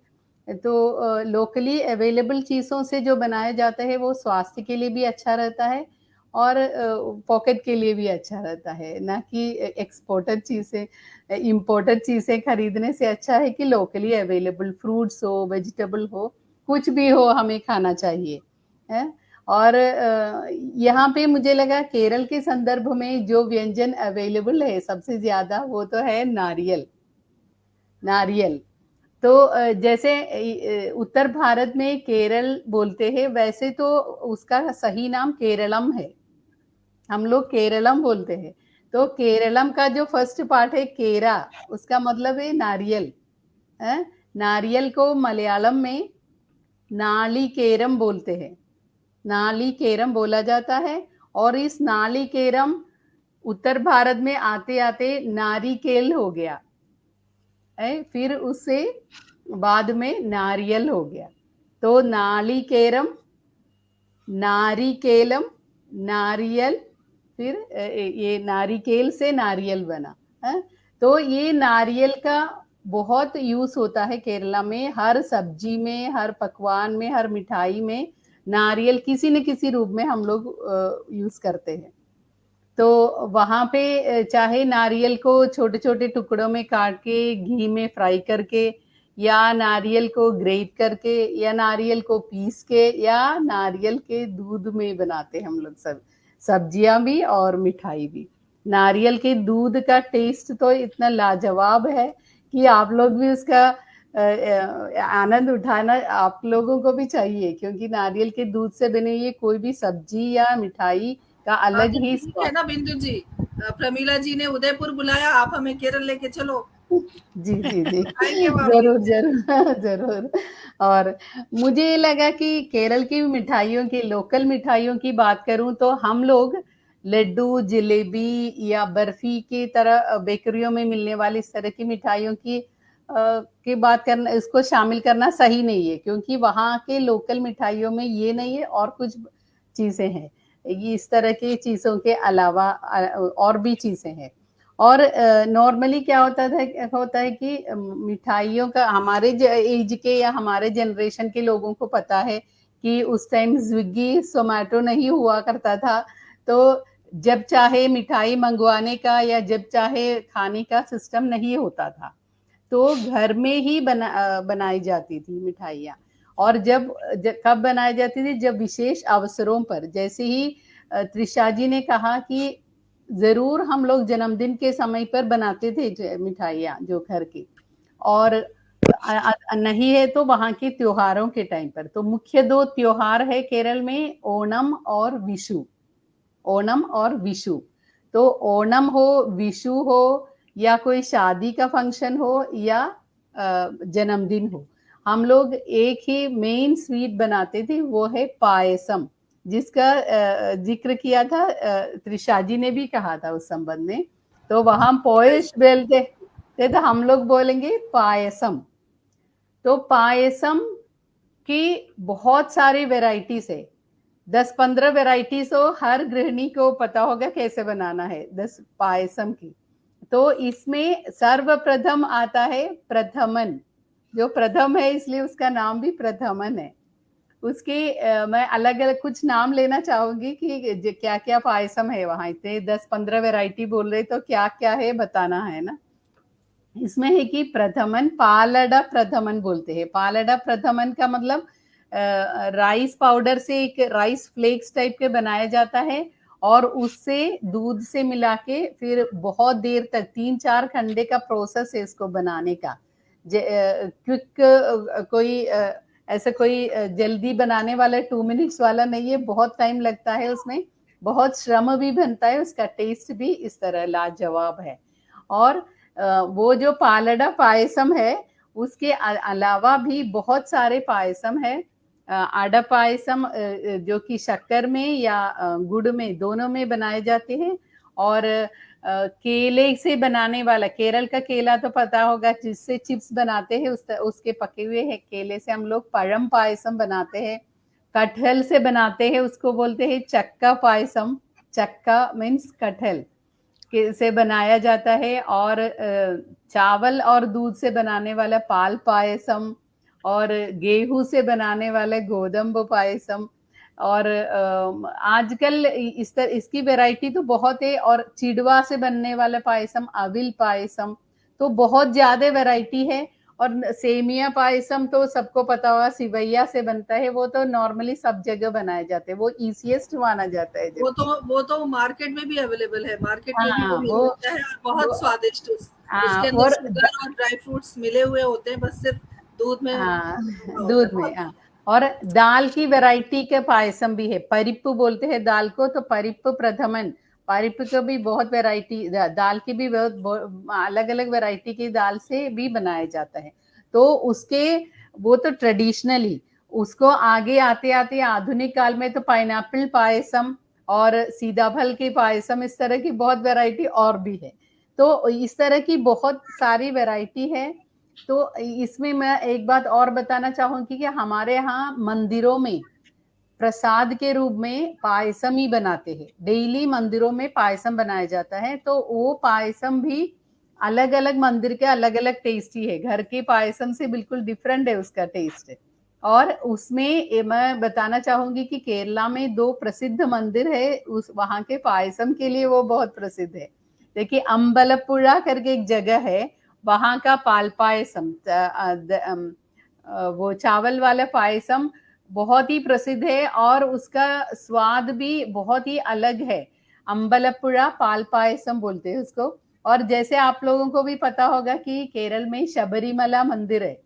तो लोकली अवेलेबल चीज़ों से जो बनाया जाता है वो स्वास्थ्य के लिए भी अच्छा रहता है और पॉकेट के लिए भी अच्छा रहता है, ना कि एक्सपोर्टेड चीज़ें इम्पोर्टेड चीज़ें खरीदने से अच्छा है कि लोकली अवेलेबल फ्रूट्स हो, वेजिटेबल हो, कुछ भी हो हमें खाना चाहिए, है? और यहाँ पे मुझे लगा केरल के संदर्भ में जो व्यंजन अवेलेबल है सबसे ज़्यादा वो तो है नारियल। नारियल। तो जैसे उत्तर भारत में केरल बोलते हैं, वैसे तो उसका सही नाम केरलम है। हम लोग केरलम बोलते हैं। तो केरलम का जो फर्स्ट पार्ट है केरा, उसका मतलब है नारियल। नारियल को मलयालम में नालिकेरम बोलते हैं। नालिकेरम बोला जाता है और इस नालिकेरम उत्तर भारत में आते-आते नारिकेल हो गया। फिर उससे बाद में नारियल हो गया। तो नालिकेरम, नारिकेलम, नारियल, फिर ये नारिकेल से नारियल बना है। तो ये नारियल का बहुत यूज होता है केरला में, हर सब्जी में, हर पकवान में, हर मिठाई में नारियल किसी न किसी रूप में हम लोग यूज करते हैं। तो वहाँ पे चाहे नारियल को छोटे-छोटे टुकड़ों में काट के घी में फ्राई करके या नारियल को ग्रेट करके या नारियल को पीस के या नारियल के दूध में बनाते हैं हम लोग सब सब्जियां भी और मिठाई भी। नारियल के दूध का टेस्ट तो इतना लाजवाब है कि आप लोग भी उसका आनंद उठाना आप लोगों को भी चाहिए, क्योंकि नारियल के दूध से बने ये कोई भी सब्जी या मिठाई का अलग ही ठीक है ना बिंदु जी, प्रमीला जी ने उदयपुर बुलाया, आप हमें केरल लेके चलो। जी जी जी आएंगे वहाँ जरूर जरूर जरूर। और मुझे लगा कि केरल की मिठाइयों की, लोकल मिठाइयों की बात करूं तो हम लोग लड्डू, जलेबी या बर्फी की तरह बेकरियों में मिलने वाली इस तरह की मिठाइयों की बात करना, इसको शामिल करना सही नहीं है, क्योंकि वहाँ के लोकल मिठाइयों में ये नहीं है और कुछ चीजें हैं। ये इस तरह की चीजों के अलावा और भी चीजें हैं। और नॉर्मली क्या होता है कि मिठाइयों का हमारे एज के या हमारे जनरेशन के लोगों को पता है कि उस टाइम स्विगी जोमेटो नहीं हुआ करता था। तो जब चाहे मिठाई मंगवाने का या जब चाहे खाने का सिस्टम नहीं होता था, तो घर में ही बनाई जाती थी मिठाइयाँ। और कब बनाई जाती थी, जब विशेष अवसरों पर, जैसे ही त्रिशा जी ने कहा कि जरूर हम लोग जन्मदिन के समय पर बनाते थे मिठाइयाँ जो घर की, और नहीं है तो वहाँ के त्योहारों के टाइम पर। तो मुख्य दो त्योहार है केरल में, ओणम और विशु। ओणम और विशु। तो ओणम हो, विशु हो, या कोई शादी का फंक्शन हो या जन्मदिन हो, हम लोग एक ही मेन स्वीट बनाते थे, वो है पायसम, जिसका जिक्र किया था त्रिशा जी ने भी कहा था उस संबंध में। तो वहां पोयश बोलते थे, तो हम लोग बोलेंगे पायसम। तो पायसम की बहुत सारी वेराइटीज है, 10-15 वेराइटीज हो, हर गृहिणी को पता होगा कैसे बनाना है 10 पायसम की। तो इसमें सर्वप्रथम आता है प्रथमन, जो प्रथम है इसलिए उसका नाम भी प्रथमन है। उसके मैं अलग अलग कुछ नाम लेना चाहूंगी कि क्या क्या पायसम है वहां, इतने 10-15 वैरायटी बोल रहे तो क्या क्या है बताना है ना। इसमें है कि प्रथमन, पालड़ा प्रथमन बोलते हैं। पालड़ा प्रथमन का मतलब राइस पाउडर से एक राइस फ्लेक्स टाइप के बनाया जाता है और उससे दूध से मिला के फिर बहुत देर तक 3-4 घंटे का प्रोसेस है इसको बनाने का। क्विक कोई ऐसा कोई जल्दी बनाने वाला 2 मिनट्स वाला नहीं है, बहुत टाइम लगता है उसमें, बहुत श्रम भी बनता है, उसका टेस्ट भी इस तरह लाजवाब है। और वो जो पालड़ा पायसम है उसके अलावा भी बहुत सारे पायसम है। आड़ा पायसम जो कि शक्कर में या गुड़ में दोनों में बनाए जाते हैं, और केले से बनाने वाला, केरल का केला तो पता होगा जिससे चिप्स बनाते हैं, उसके पके हुए है केले से हम लोग पഴം पायसम बनाते हैं। कटहल से बनाते हैं, उसको बोलते हैं चक्का पायसम। चक्का मीन्स कटहल से बनाया जाता है। और चावल और दूध से बनाने वाला पाल पायसम, और गेहूं से बनाने वाले गोदम्ब पायसम। और आजकल इसकी वैरायटी तो बहुत है। और चिड़वा से बनने वाला पायसम अविल पायसम, तो बहुत ज्यादा वैरायटी है। और सेमिया पायसम तो सबको पता होगा, सिवैया से बनता है, वो तो नॉर्मली सब जगह बनाए जाते हैं, वो इजीएस्ट माना जाता है। वो तो मार्केट में भी अवेलेबल है, मार्केट में भी वो हाँ, मिल जाता है, और बहुत स्वादिष्ट हाँ, उसके अंदर शुगर और ड्राई फ्रूट्स मिले हुए होते हैं, बस सिर्फ दूध में दूध में। हाँ, और दाल की वैरायटी के पायसम भी है, परिप्पु बोलते हैं दाल को, तो परिप्पु प्रथमन, परिप्पु को भी बहुत वैरायटी, दाल की भी बहुत अलग अलग वैरायटी की दाल से भी बनाया जाता है। तो उसके वो तो ट्रेडिशनली, उसको आगे आते आते आधुनिक काल में तो पाइनएप्पल पायसम और सीताफल की पायसम, इस तरह की बहुत वैरायटी और भी है। तो इस तरह की बहुत सारी वैरायटी है। तो इसमें मैं एक बात और बताना चाहूंगी कि हमारे यहाँ मंदिरों में प्रसाद के रूप में पायसम ही बनाते हैं, डेली मंदिरों में पायसम बनाया जाता है। तो वो पायसम भी अलग अलग मंदिर के अलग अलग टेस्टी है, घर के पायसम से बिल्कुल डिफरेंट है उसका टेस्ट। और उसमें मैं बताना चाहूंगी कि केरला में 2 प्रसिद्ध मंदिर है, उस वहां के पायसम के लिए वो बहुत प्रसिद्ध है। देखिए, अम्बलपुरा करके एक जगह है, वहां का पाल पायसम, वो चावल वाला पायसम बहुत ही प्रसिद्ध है, और उसका स्वाद भी बहुत ही अलग है। अम्बलपुरा पाल पायसम बोलते हैं उसको। और जैसे आप लोगों को भी पता होगा कि केरल में शबरीमला मंदिर है,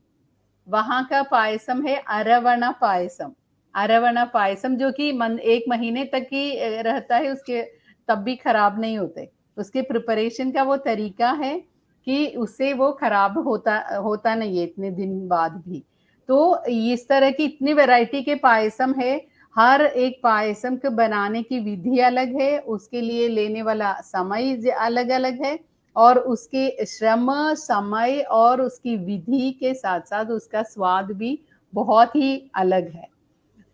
वहां का पायसम है अरवणा पायसम। अरवणा पायसम जो कि 1 महीने तक ही रहता है, उसके तब भी खराब नहीं होते। उसके प्रिपरेशन का वो तरीका है कि उससे वो खराब होता नहीं है इतने दिन बाद भी। तो इस तरह की इतनी वैरायटी के पायसम है। हर एक पायसम को बनाने की विधि अलग है, उसके लिए लेने वाला समय अलग अलग है, और उसके श्रम, समय और उसकी विधि के साथ साथ उसका स्वाद भी बहुत ही अलग है।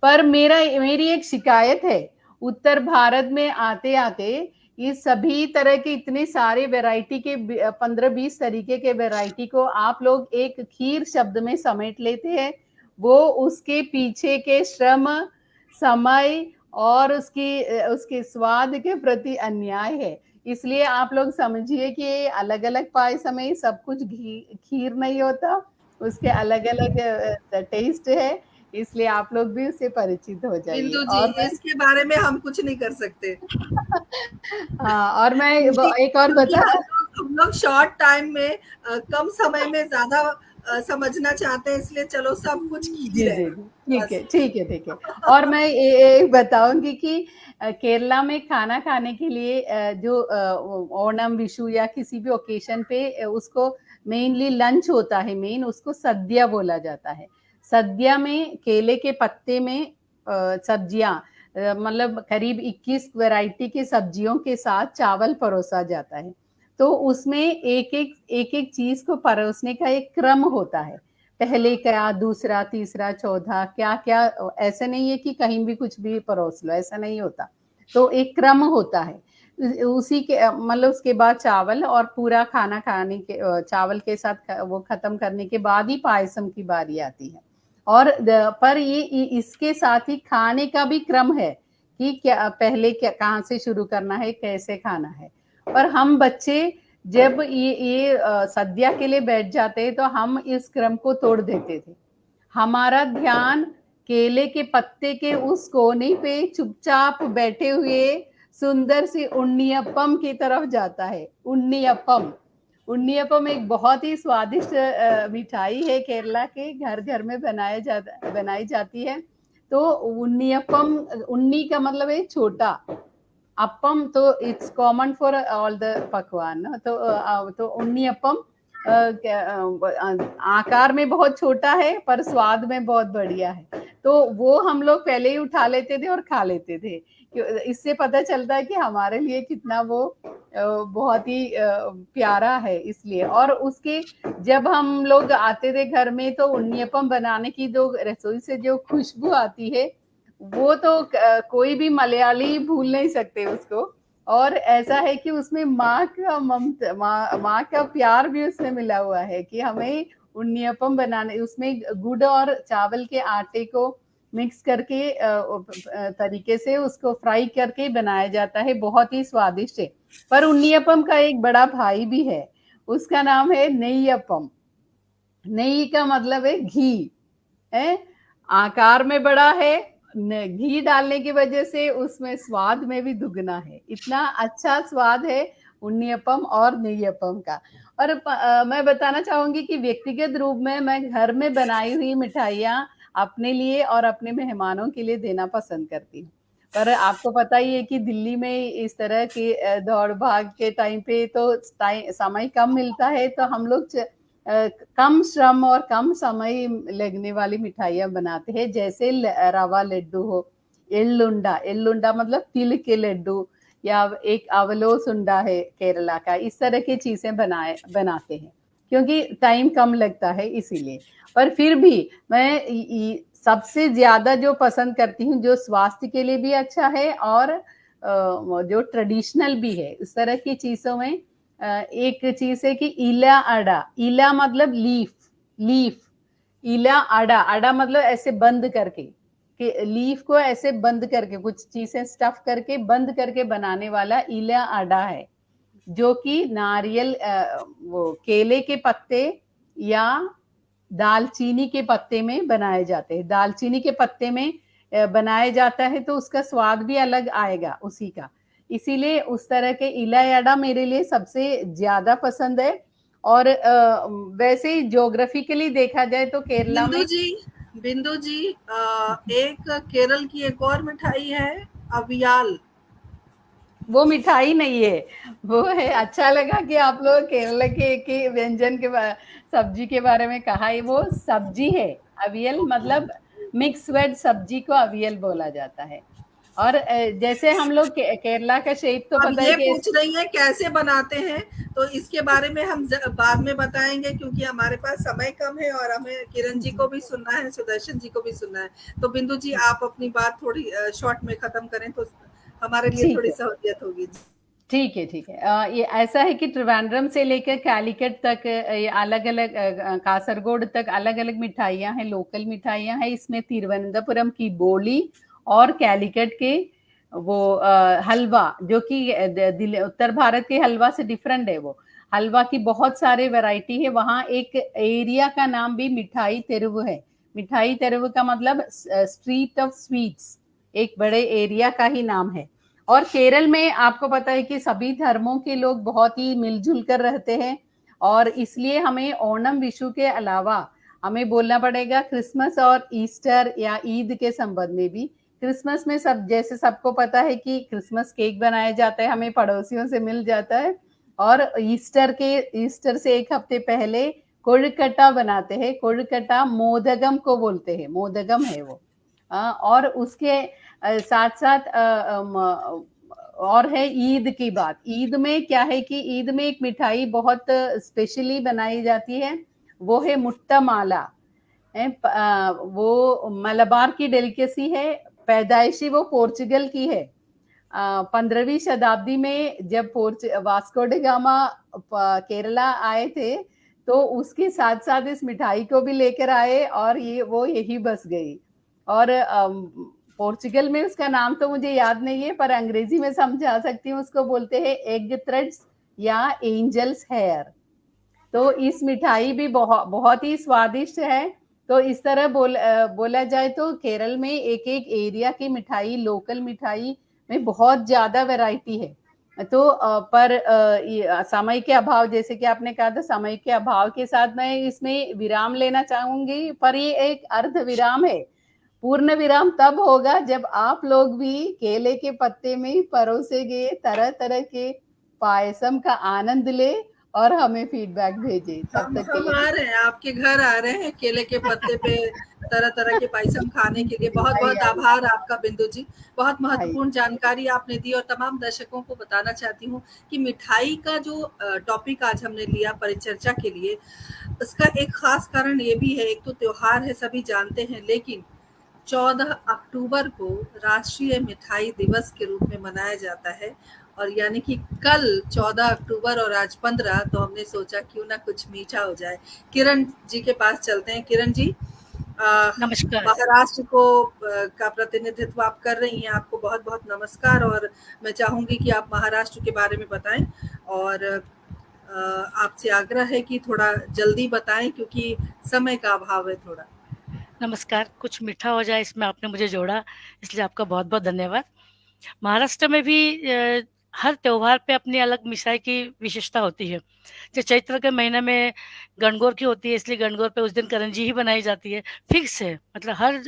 पर मेरी एक शिकायत है, उत्तर भारत में आते आते इस सभी तरह के इतने सारे वैरायटी के 15-20 तरीके के वैरायटी को आप लोग एक खीर शब्द में समेट लेते हैं। वो उसके पीछे के श्रम, समय और उसके स्वाद के प्रति अन्याय है। इसलिए आप लोग समझिए कि अलग अलग पायसम में सब कुछ खीर नहीं होता, उसके अलग अलग टेस्ट है। इसलिए आप लोग भी उससे परिचित हो जाइए। बिंदु जी, और इसके बारे में हम कुछ नहीं कर सकते। हाँ, और मैं एक और बता, हम लोग शॉर्ट टाइम में, कम समय में ज्यादा समझना चाहते हैं, इसलिए चलो सब कुछ जी खीर है। जी ठीक है, ठीक है, ठीक है। और मैं ये बताऊंगी कि केरला में खाना खाने के लिए जो ओणम, विशु या किसी भी ओकेशन पे उसको मेनली लंच होता है, मेन उसको सद्या बोला जाता है। सद्या में केले के पत्ते में सब्जियां, मतलब करीब 21 वैरायटी की सब्जियों के साथ चावल परोसा जाता है। तो उसमें एक चीज को परोसने का एक क्रम होता है, पहले क्या, दूसरा, तीसरा, चौथा, क्या क्या, ऐसे नहीं है कि कहीं भी कुछ भी परोस लो, ऐसा नहीं होता। तो एक क्रम होता है, उसी के मतलब उसके बाद चावल, और पूरा खाना खाने के चावल के साथ वो खत्म करने के बाद ही पायसम की बारी आती है। और पर ये इसके साथ ही खाने का भी क्रम है कि क्या पहले क्या, कहाँ से शुरू करना है, कैसे खाना है। पर हम बच्चे जब ये सद्या के लिए बैठ जाते हैं तो हम इस क्रम को तोड़ देते थे। हमारा ध्यान केले के पत्ते के उस कोने पे चुपचाप बैठे हुए सुंदर सी उन्नीयप्पम की तरफ जाता है। उन्नीयप्पम, उन्नीयप्पम एक बहुत ही स्वादिष्ट मिठाई है, केरला के घर घर में बनाई जाती है। तो उन्नीयप्पम, उन्नी का मतलब है छोटा, अप्पम तो it's common for all the पकवान। तो उन्नीयप्पम आकार में बहुत छोटा है पर स्वाद में बहुत बढ़िया है। तो वो हम लोग पहले ही उठा लेते थे और खा लेते थे। इससे पता चलता है कि हमारे लिए कितना वो बहुत ही प्यारा है इसलिए। और उसके जब हम लोग आते थे घर में तो उन्नीयपम बनाने की जो रसोई से जो खुशबू आती है वो तो कोई भी मलयाली भूल नहीं सकते उसको। और ऐसा है कि उसमें माँ का ममता, माँ का प्यार भी उसमें मिला हुआ है कि हमें उन्नीयपम बनाने, उसमें गुड़ और चावल के आटे को मिक्स करके तरीके से उसको फ्राई करके बनाया जाता है, बहुत ही स्वादिष्ट है। पर उन्नीयपम का एक बड़ा भाई भी है, उसका नाम है नेय्यपम। नेयी का मतलब है घी है, आकार में बड़ा है, घी डालने की वजह से उसमें स्वाद में भी दुगना है। इतना अच्छा स्वाद है उन्नीयपम और नेय्यपम का। और मैं बताना चाहूंगी कि व्यक्तिगत रूप में मैं घर में बनाई हुई मिठाइयाँ अपने लिए और अपने मेहमानों के लिए देना पसंद करती हूँ। पर आपको पता ही है कि दिल्ली में इस तरह के दौड़ भाग के टाइम पे तो समय कम मिलता है, तो हम लोग कम श्रम और कम समय लगने वाली मिठाइयाँ बनाते हैं, जैसे रवा लड्डू हो, एल्लुंडा, एल्लुंडा मतलब तिल के लड्डू, या एक अवलोस उंडा है केरला का, इस तरह की चीजें बनाते हैं क्योंकि टाइम कम लगता है इसीलिए। पर फिर भी मैं सबसे ज्यादा जो पसंद करती हूँ, जो स्वास्थ्य के लिए भी अच्छा है और जो ट्रेडिशनल भी है, इस तरह की चीजों में एक चीज है कि इला अडा। इला मतलब लीफ, लीफ, इला अडा, अडा मतलब ऐसे बंद करके, कि लीफ को ऐसे बंद करके, कुछ चीजें स्टफ करके बंद करके बनाने वाला इला अडा है, जो कि नारियल वो केले के पत्ते या दालचीनी के पत्ते में बनाए जाते हैं। दालचीनी के पत्ते में बनाया जाता है तो उसका स्वाद भी अलग आएगा उसी का। इसीलिए उस तरह के इलायाडा मेरे लिए सबसे ज्यादा पसंद है। और वैसे ही ज्योग्राफिकली देखा जाए तो केरला में बिंदु जी एक केरल की एक और मिठाई है अवियाल। वो मिठाई नहीं है, वो है, अच्छा लगा कि आप लोग केरला के व्यंजन के सब्जी के बारे में कहा है। वो सब्जी है, अवियल मतलब मिक्स वेज सब्जी को अवियल बोला जाता है। और जैसे हम लोग केरला का शेप तो अब पता ये है कि पूछ रही है कैसे बनाते हैं, तो इसके बारे में हम बाद में बताएंगे क्योंकि हमारे पास समय कम है और हमें किरण जी को भी सुनना है, सुदर्शन जी को भी सुनना है। तो बिंदु जी आप अपनी बात थोड़ी शॉर्ट में खत्म करें तो हमारे लिए थोड़ी सहूलियत होगी। ठीक है, ठीक है। ये ऐसा है कि त्रिवेंद्रम से लेकर कैलिकट तक अलग अलग, कासरगोड तक अलग अलग मिठाइयाँ हैं, लोकल मिठाइयाँ हैं। इसमें तिरुवनंतपुरम की बोली और कैलिकट के वो हलवा, जो कि उत्तर भारत के हलवा से डिफरेंट है। वो हलवा की बहुत सारे वैरायटी है। वहाँ एक एरिया का नाम भी मिठाई तेरुव है। मिठाई तेरुव का मतलब स्ट्रीट ऑफ स्वीट्स, एक बड़े एरिया का ही नाम है। और केरल में आपको पता है कि सभी धर्मों के लोग बहुत ही मिलजुल कर रहते हैं, और इसलिए हमें ओणम विशु के अलावा हमें बोलना पड़ेगा क्रिसमस और ईस्टर या ईद के संबंध में भी। क्रिसमस में सब, जैसे सबको पता है कि क्रिसमस केक बनाया जाता है, हमें पड़ोसियों से मिल जाता है। और ईस्टर से एक हफ्ते पहले कोळकट्टा बनाते हैं। कोळकट्टा मोदगम को बोलते हैं, मोदगम है वो। और उसके साथ साथ और है ईद की बात। ईद में क्या है कि ईद में एक मिठाई बहुत स्पेशली बनाई जाती है, वो है मुट्टा माला। वो मलबार की डेलिकेसी है, पैदाइशी वो पोर्चुगल की है। 15वीं शताब्दी में जब वास्को डी गामा केरला आए थे तो उसके साथ साथ इस मिठाई को भी लेकर आए और वो यही बस गई। और पोर्चुगल में उसका नाम तो मुझे याद नहीं है, पर अंग्रेजी में समझा सकती हूँ। उसको बोलते हैं एग थ्रेड्स या एंजल्स हेयर। तो इस मिठाई भी बहुत ही स्वादिष्ट है। तो इस तरह बोला जाए तो केरल में एक एक एरिया की मिठाई, लोकल मिठाई में बहुत ज्यादा वैरायटी है। तो पर समय के अभाव, जैसे कि आपने कहा था, समय के अभाव के साथ मैं इसमें विराम लेना चाहूंगी, पर ये एक अर्ध विराम है। पूर्ण विराम तब होगा जब आप लोग भी केले के पत्ते में परोसे गए तरह तरह के पायसम का आनंद ले और हमें फीडबैक भेजे। तब तक के लिए हम आ रहे हैं, आपके घर आ रहे हैं, केले के पत्ते पे तरह तरह के पायसम खाने के लिए बहुत बहुत आभार आपका बिंदु जी। बहुत महत्वपूर्ण जानकारी आपने दी और तमाम दर्शकों को बताना चाहती हूँ कि मिठाई का जो टॉपिक आज हमने लिया परिचर्चा के लिए, उसका एक खास कारण ये भी है, एक तो त्योहार है सभी जानते हैं, लेकिन 14 अक्टूबर को राष्ट्रीय मिठाई दिवस के रूप में मनाया जाता है। और यानी कि कल 14 अक्टूबर और आज 15, तो हमने सोचा क्यों ना कुछ मीठा हो जाए। किरण जी के पास चलते हैं। किरण जी, नमस्कार। महाराष्ट्र को का प्रतिनिधित्व आप कर रही हैं, आपको बहुत बहुत नमस्कार। और मैं चाहूंगी कि आप महाराष्ट्र के बारे में बताएं और आपसे आग्रह है कि थोड़ा जल्दी बताएं क्योंकि समय का अभाव है थोड़ा। नमस्कार। कुछ मीठा हो जाए इसमें आपने मुझे जोड़ा, इसलिए आपका बहुत बहुत धन्यवाद। महाराष्ट्र में भी हर त्योहार पे अपनी अलग मिठाई की विशेषता होती है। जो चैत्र के महीने में गणगौर की होती है, इसलिए गणगौर पे उस दिन करंजी ही बनाई जाती है, फिक्स है। मतलब हर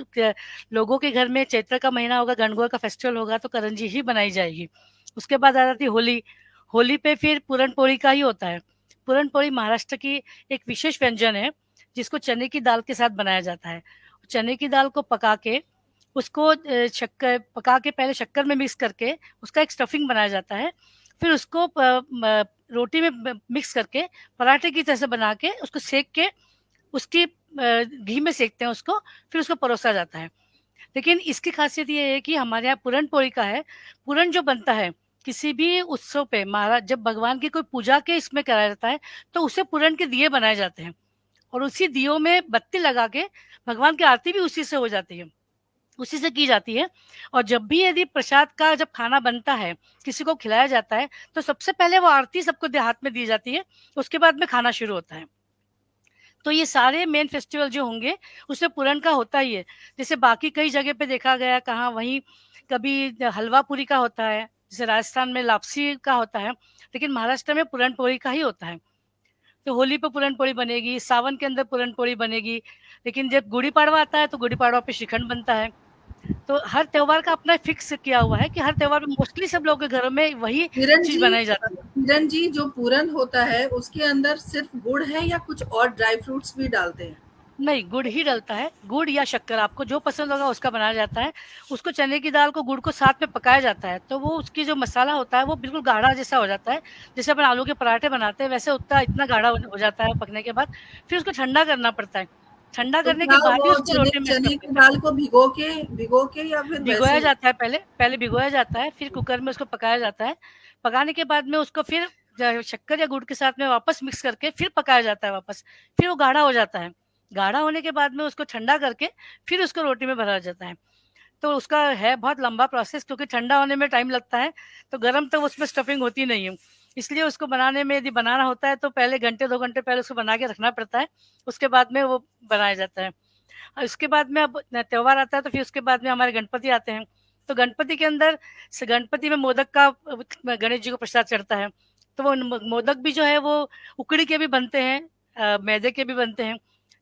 लोगों के घर में चैत्र का महीना होगा, गणगौर का फेस्टिवल होगा तो करंजी ही बनाई जाएगी। उसके बाद आ जाती है होली। होली पे फिर पूरन पोली का ही होता है। पूरन पोली महाराष्ट्र की एक विशेष व्यंजन है जिसको चने की दाल के साथ बनाया जाता है। चने की दाल को पका के उसको शक्कर पका के पहले शक्कर में मिक्स करके उसका एक स्टफिंग बनाया जाता है। फिर उसको रोटी में मिक्स करके पराठे की तरह से बना के उसको सेक के उसकी घी में सेकते हैं उसको, फिर उसको परोसा जाता है। लेकिन इसकी खासियत ये है कि हमारे यहाँ पूरन पोली का है। पूरन जो बनता है किसी भी उत्सव पे, महाराज जब भगवान की कोई पूजा के इसमें कराया जाता है तो उससे पूरन के दिए बनाए जाते हैं और उसी दियों में बत्ती लगा के भगवान की आरती भी उसी से हो जाती है, उसी से की जाती है। और जब भी यदि प्रसाद का जब खाना बनता है, किसी को खिलाया जाता है, तो सबसे पहले वो आरती सबको हाथ में दी जाती है, उसके बाद में खाना शुरू होता है। तो ये सारे मेन फेस्टिवल जो होंगे उसमें पूरन का होता ही है। जैसे बाकी कई जगह पे देखा गया, कहाँ वहीं कभी हलवा पूरी का होता है, जैसे राजस्थान में लापसी का होता है, लेकिन महाराष्ट्र में पूरन पोली का ही होता है। तो होली पे पूरन पोली बनेगी, सावन के अंदर पूरन पोली बनेगी, लेकिन जब गुड़ी पाड़वा आता है तो गुड़ी पाड़वा पे श्रीखंड बनता है। तो हर त्योहार का अपना फिक्स किया हुआ है कि हर त्योहार में मोस्टली सब लोगों के घरों में वही चीज बनाई जाती है। किरण जी, जो पूरन होता है उसके अंदर सिर्फ गुड़ है या कुछ और ड्राई फ्रूट्स भी डालते हैं? नहीं, गुड़ ही डलता है। गुड़ या शक्कर आपको जो पसंद होगा उसका बनाया जाता है। उसको चने की दाल को गुड़ को साथ में पकाया जाता है, तो वो उसकी जो मसाला होता है वो बिल्कुल गाढ़ा जैसा हो जाता है। जैसे अपन आलू के पराठे बनाते हैं वैसे इतना गाढ़ा हो जाता है पकने के बाद। फिर उसको ठंडा करना पड़ता है। ठंडा करने के बाद ही उसको रोटी में चने की दाल को भिगो के या फिर भिगोया जाता है, पहले भिगोया जाता है, फिर कुकर में उसको पकाया जाता है। पकाने के बाद में उसको फिर शक्कर या गुड़ के साथ में वापस मिक्स करके फिर पकाया जाता है वापस। फिर वो गाढ़ा हो जाता है। गाढ़ा होने के बाद में उसको ठंडा करके फिर उसको रोटी में भरा जाता है। तो उसका है बहुत लंबा प्रोसेस, क्योंकि ठंडा होने में टाइम लगता है, तो गर्म तो उसमें स्टफिंग होती नहीं है। इसलिए उसको बनाने में यदि बनाना होता है तो पहले घंटे 2 घंटे पहले उसको बना के रखना पड़ता है, उसके बाद में वो बनाया जाता है। उसके बाद में अब त्योहार आता है तो फिर उसके बाद में हमारे गणपति आते हैं। तो गणपति के अंदर गणपति में मोदक का गणेश जी को प्रसाद चढ़ता है। तो वो मोदक भी जो है वो उकड़ी के भी बनते हैं, मैदे के भी बनते हैं।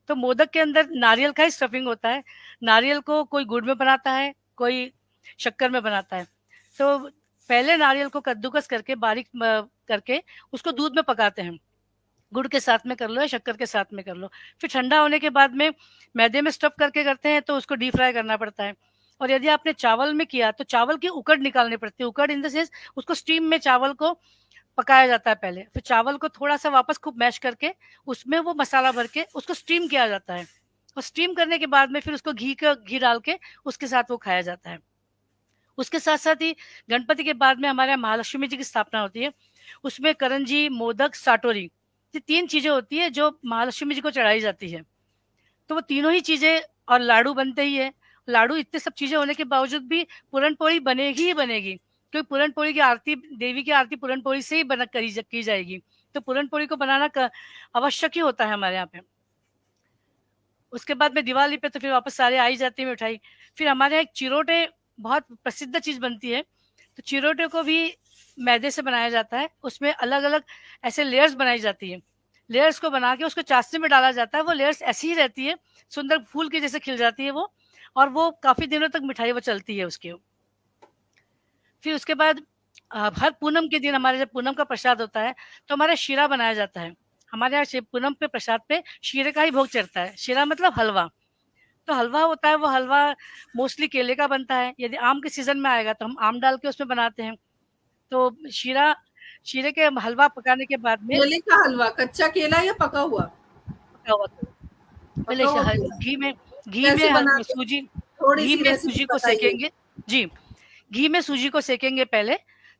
तो मोदक के अंदर नारियल का ही स्टफिंग होता है। नारियल को कोई गुड़ में बनाता है, कोई शक्कर में बनाता है। तो पहले नारियल को कद्दूकस करके बारीक करके उसको दूध में पकाते हैं। गुड़ के साथ में कर लो या शक्कर के साथ में कर लो। फिर ठंडा होने के बाद में मैदे में स्टफ करके करते हैं तो उसको डीप फ्राई करना पड़ता है। और यदि आपने चावल में किया तो चावल की उकड़ निकालनी पड़ती है। उकड़ इन द सेंस उसको स्टीम में चावल को पकाया जाता है पहले, फिर चावल को थोड़ा सा वापस खूब मैश करके उसमें वो मसाला भर के उसको स्टीम किया जाता है। और स्टीम करने के बाद में फिर उसको घी डाल के उसके साथ वो खाया जाता है। उसके साथ साथ ही गणपति के बाद में हमारे यहाँ महालक्ष्मी जी की स्थापना होती है। उसमें करंजी, मोदक, साटोरी, ये 3 चीजें होती है जो महालक्ष्मी जी को चढ़ाई जाती है। तो वो तीनों ही चीजें, और लाडू बनते ही है। लाडू इतने सब चीजें होने के बावजूद भी पूरन पोली बनेगी ही बनेगी, क्योंकि पूरन पोली की आरती, देवी की आरती पूरन पोली से ही की जाएगी। तो पूरन पोली को बनाना आवश्यक ही होता है हमारे यहाँ पे। उसके बाद में दिवाली पे तो फिर वापस सारे आ ही जाती है मिठाई। फिर हमारे यहाँ एक चिरोटे बहुत प्रसिद्ध चीज बनती है। तो चिरोटे को भी मैदे से बनाया जाता है। उसमें अलग अलग ऐसे लेयर्स बनाई जाती है। लेयर्स को बना के उसको चाशनी में डाला जाता है। वो लेयर्स ऐसी ही रहती है, सुंदर फूल के जैसे खिल जाती है वो, और वो काफी दिनों तक मिठाई वो चलती है उसकी। फिर उसके बाद हर पूनम के दिन हमारे जब पूनम का प्रसाद होता है तो हमारा शीरा बनाया जाता है। हमारे यहाँ पूनम पे प्रसाद पे शीरे का ही भोग चढ़ता है। शीरा मतलब हलवा। तो हलवा होता है, वो हलवा मोस्टली केले का बनता है। यदि आम के सीजन में आएगा तो हम आम डाल के उसमें बनाते हैं। तो शीरे के हलवा पकाने के बाद में केले का हलवा, कच्चा केला या पका हुआ? पका हुआ केला। पहले पका हुआ केला। घी कैसे में बनाते हैं? सूजी घी थोड़ी-सी में रेसिपी सूजी को बताइए। सेकेंगे। जी, घी में सूजी को सेकेंगे पहले,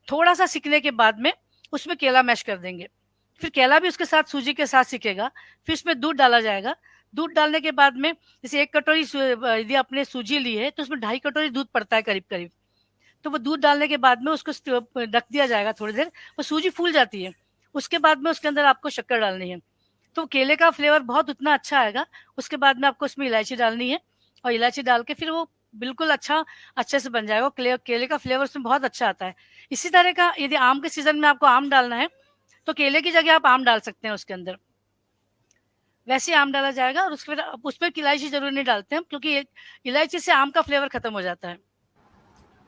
थोड़ा-सा सिकने के बाद में उसमें केला मैश कर देंगे। फिर केला भी उसके साथ सूजी के साथ सिकेगा, फिर उसमें दूध डाला जाएगा। दूध डालने के बाद में जैसे 1 कटोरी यदि आपने सूजी ली है तो उसमें 2.5 कटोरी दूध पड़ता है करीब-करीब। तो वो दूध डालने के बाद में उसको ढक दिया जाएगा थोड़ी देर, वो सूजी फूल जाती है। उसके बाद में उसके अंदर आपको शक्कर डालनी है। तो केले का फ्लेवर बहुत उतना अच्छा आएगा। उसके बाद में आपको उसमें इलायची डालनी है और इलायची डाल के फिर वो बिल्कुल अच्छे से बन जाएगा। केले का फ्लेवर उसमें बहुत अच्छा आता है। इसी तरह का यदि आम के सीजन में आपको आम डालना है तो केले की जगह आप आम डाल सकते हैं उसके अंदर। वैसे आम डाला जाएगा और उसके बाद उसमें इलायची जरूर नहीं डालते हम, क्योंकि इलायची से आम का फ्लेवर खत्म हो जाता है।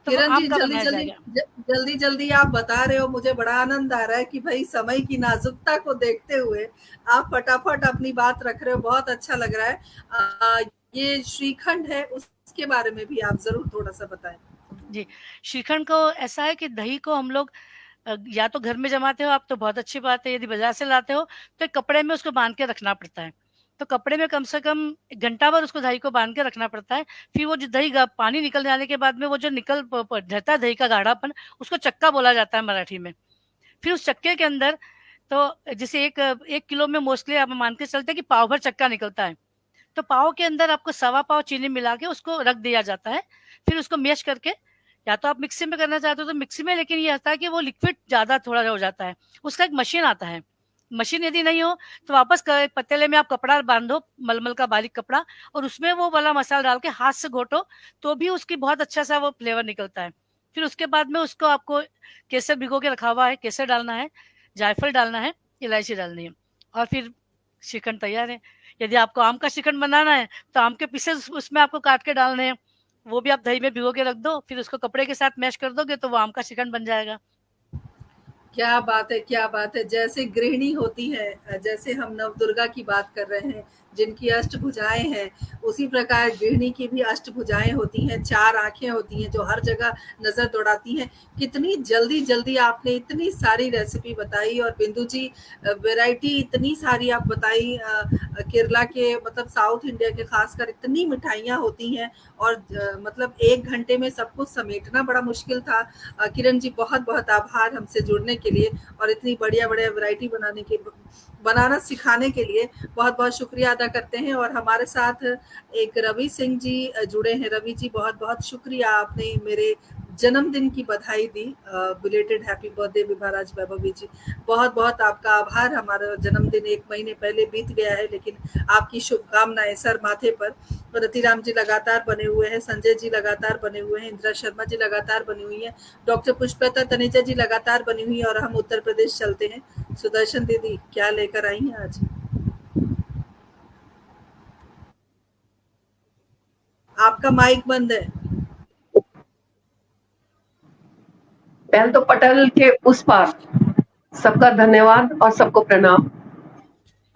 तो वो किरण आम जी, का बनाया जाएगा। जल्दी आप बता रहे हो, मुझे बड़ा आनंद आ रहा है कि भाई समय की नाजुकता को देखते हुए आप फटाफट अपनी बात रख रहे हो, बहुत अच्छा लग रहा है। ये श्रीखंड है, उसके बारे में भी आप जरूर थोड़ा सा बताएं। जी, श्रीखंड को ऐसा है कि दही को हम लोग या तो घर में जमाते हो आप तो बहुत अच्छी बात है, यदि बाजार से लाते हो तो एक कपड़े में उसको बांध के रखना पड़ता है। तो कपड़े में कम से कम 1 घंटा भर उसको दही को बांध के रखना पड़ता है। फिर वो जो पानी निकल जाने के बाद में वो जो निकल रहता है दही का गाढ़ापन, उसको चक्का बोला जाता है मराठी में। फिर उस चक्के के अंदर तो जैसे 1 किलो में मोस्टली आप मान के चलते हैं कि पाव भर चक्का निकलता है। तो पाव के अंदर आपको 1.25 पाव चीनी मिला के उसको रख दिया जाता है। फिर उसको मैश करके या तो आप मिक्सी में करना चाहते हो तो मिक्सी में, लेकिन ये होता है कि वो लिक्विड ज़्यादा थोड़ा हो जाता है। उसका एक मशीन आता है। मशीन यदि नहीं हो तो वापस पतीले में आप कपड़ा बांधो, मलमल का बारीक कपड़ा, और उसमें वो वाला मसाला डाल के हाथ से घोटो तो भी उसकी बहुत अच्छा सा वो फ्लेवर निकलता है। फिर उसके बाद में उसको आपको केसर भिगो के रखा हुआ है, केसर डालना है, जायफल डालना है, इलायची डालनी है और फिर श्रीखंड तैयार है। यदि आपको आम का श्रीखंड बनाना है तो आम के पीसेस उसमें आपको काट के डालने हैं, वो भी आप दही में भिगो के रख दो, फिर उसको कपड़े के साथ मैश कर दोगे तो वो आम का श्रीखंड बन जाएगा। क्या बात है, क्या बात है। जैसे गृहिणी होती है, जैसे हम नवदुर्गा की बात कर रहे हैं जिनकी अष्टभुजाएं हैं, उसी प्रकार गृहिणी की भी अष्टभुजाएं होती हैं, 4 आंखें होती हैं जो हर जगह नजर दौड़ाती हैं। कितनी जल्दी आपने इतनी सारी रेसिपी बताई, और बिंदु जी वैरायटी इतनी सारी आप बताई। केरला के मतलब साउथ इंडिया के खासकर इतनी मिठाइयाँ होती हैं, और मतलब 1 घंटे में सब कुछ समेटना बड़ा मुश्किल था। किरण जी बहुत बहुत आभार हमसे जुड़ने के लिए और इतनी बढ़िया वैरायटी बनाना सिखाने के लिए बहुत बहुत शुक्रिया अदा करते हैं। और हमारे साथ एक रवि सिंह जी जुड़े हैं। रवि जी बहुत बहुत शुक्रिया, आपने मेरे जन्मदिन की बधाई दी। बिलेटेड हैप्पी बर्थडे विभाराज वैभवी जी, बहुत बहुत आपका आभार। हमारा जन्मदिन 1 महीने पहले बीत गया है, लेकिन आपकी शुभकामनाएं सर माथे पर। रतिराम जी लगातार बने हुए हैं, संजय जी लगातार बने हुए हैं, इंदिरा शर्मा जी लगातार बनी हुई है, डॉक्टर पुष्पलता तनेजा जी लगातार बनी हुई है। और हम उत्तर प्रदेश चलते हैं। सुदर्शन दीदी क्या लेकर आई हैं आज? आपका माइक बंद है। पहले तो पटल के उस पार सबका धन्यवाद और सबको प्रणाम।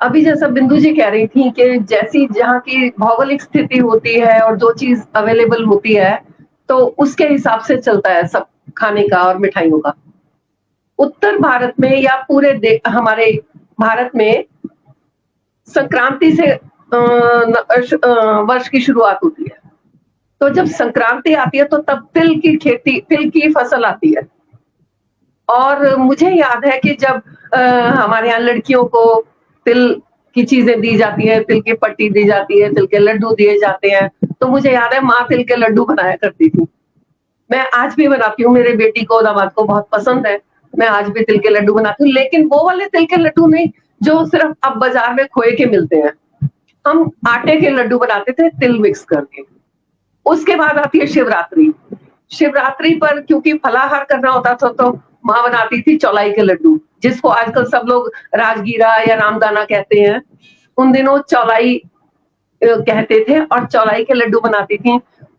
अभी जैसा बिंदु जी कह रही थी कि जैसी जहाँ की भौगोलिक स्थिति होती है और जो चीज अवेलेबल होती है तो उसके हिसाब से चलता है सब खाने का और मिठाइयों का। उत्तर भारत में या पूरे हमारे भारत में संक्रांति से वर्ष की शुरुआत होती है। तो जब संक्रांति आती है तो तब तिल की फसल आती है। और मुझे याद है कि जब हमारे यहाँ लड़कियों को तिल की चीजें दी जाती है, तिल की पट्टी दी जाती है, तिल के लड्डू दिए जाते हैं, तो मुझे याद है माँ तिल के लड्डू बनाया करती थी। मैं आज भी बनाती हूँ, मेरे बेटी को दामाद को बहुत पसंद है, मैं आज भी तिल के लड्डू बनाती हूँ। लेकिन वो वाले तिल के लड्डू नहीं जो सिर्फ अब बाजार में खोए के मिलते हैं। हम आटे के लड्डू बनाते थे तिल मिक्स करके। उसके बाद आती है शिवरात्रि। शिवरात्रि पर क्योंकि फलाहार करना होता था तो माँ बनाती थी चौलाई के लड्डू, जिसको आजकल सब लोग राजगीरा या रामदाना कहते हैं। उन दिनों चौलाई कहते थे और चौलाई के लड्डू बनाती थी।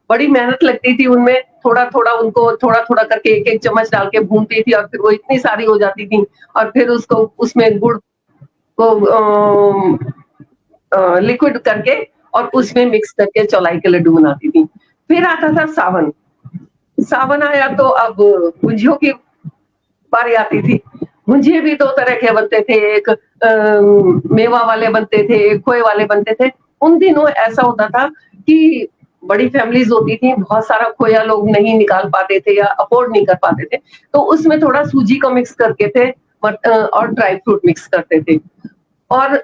बड़ी मेहनत लगती थी उनमें, थोड़ा थोड़ा करके एक चम्मच डाल के भूनती थी और फिर वो इतनी सारी हो जाती थी। और फिर उसको उसमें गुड़ को लिक्विड करके और उसमें मिक्स करके चौलाई के लड्डू बनाती थी। फिर आता था सावन। सावन आया तो अब गुंजियों की बारी आती थी। गुंजिये भी 2 तरह के बनते थे, एक मेवा वाले बनते थे, एक खोए वाले बनते थे। उन दिनों ऐसा होता था कि बड़ी फैमिलीज होती थी, बहुत सारा खोया लोग नहीं निकाल पाते थे या अफोर्ड नहीं कर पाते थे, तो उसमें थोड़ा सूजी का मिक्स करके थे और ड्राई फ्रूट मिक्स करते थे और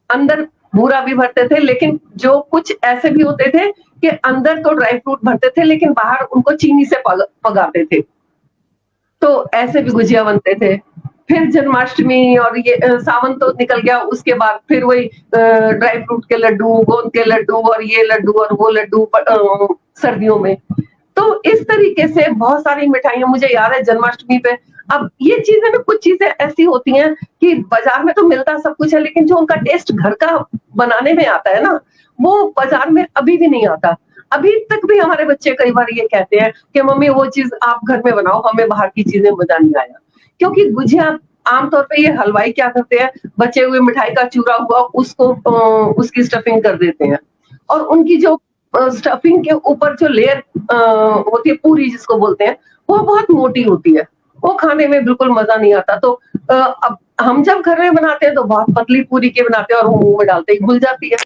अंदर बूरा भी भरते थे। लेकिन जो कुछ ऐसे भी होते थे कि अंदर तो ड्राई फ्रूट भरते थे लेकिन बाहर उनको चीनी से पगाते थे, तो ऐसे भी गुजिया बनते थे। फिर जन्माष्टमी और ये सावन तो निकल गया, उसके बाद फिर वही ड्राई फ्रूट के लड्डू, गोंद के लड्डू और ये लड्डू और वो लड्डू सर्दियों में। तो इस तरीके से बहुत सारी मिठाइयां मुझे याद है जन्माष्टमी पे। अब ये चीजें ना, कुछ चीजें ऐसी होती हैं कि बाजार में तो मिलता सब कुछ है, लेकिन जो उनका टेस्ट घर का बनाने में आता है ना, वो बाजार में अभी भी नहीं आता। अभी तक भी हमारे बच्चे कई बार ये कहते हैं कि मम्मी वो चीज आप घर में बनाओ, हमें बाहर की चीजें मजा नहीं आया। क्योंकि गुजिया आमतौर पे ये हलवाई क्या करते हैं, बचे हुए मिठाई का चूरा हुआ उसको उसकी स्टफिंग कर देते हैं, और उनकी जो स्टफिंग के ऊपर जो लेयर होती है, पूरी जिसको बोलते हैं, वो बहुत मोटी होती है, वो खाने में बिल्कुल मजा नहीं आता। तो अब हम जब घर में बनाते हैं तो बहुत पतली पूरी के बनाते हैं और वो मुंह में डालते ही घुल जाती है।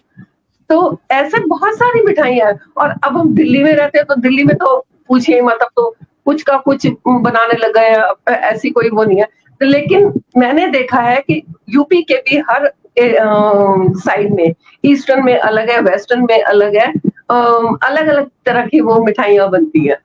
तो ऐसे बहुत सारी मिठाइयां हैं। और अब हम दिल्ली में रहते हैं तो दिल्ली में तो पूछिए मत, अब तो कुछ का कुछ बनाने लग गए हैं, ऐसी कोई वो नहीं है। लेकिन मैंने देखा है कि यूपी के भी हर साइड में, ईस्टर्न में अलग है, वेस्टर्न में अलग है, अलग अलग तरह की वो मिठाइयां बनती है।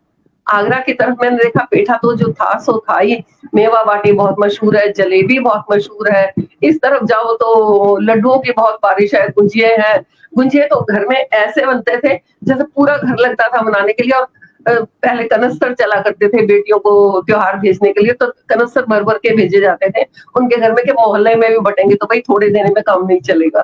आगरा की तरफ मैंने देखा पेठा तो जो था सो था ही, मेवा बाटी बहुत मशहूर है, जलेबी बहुत मशहूर है। इस तरफ जाओ तो लड्डुओं की बहुत बारिश है, गुंजिये हैं। गुंजिये तो घर में ऐसे बनते थे जैसे पूरा घर लगता था बनाने के लिए। और पहले कनस्तर चला करते थे बेटियों को त्योहार भेजने के लिए, तो कनस्तर भर भर के भेजे जाते थे उनके घर में कि मोहल्ले में भी बटेंगे तो भाई थोड़े देने में काम नहीं चलेगा।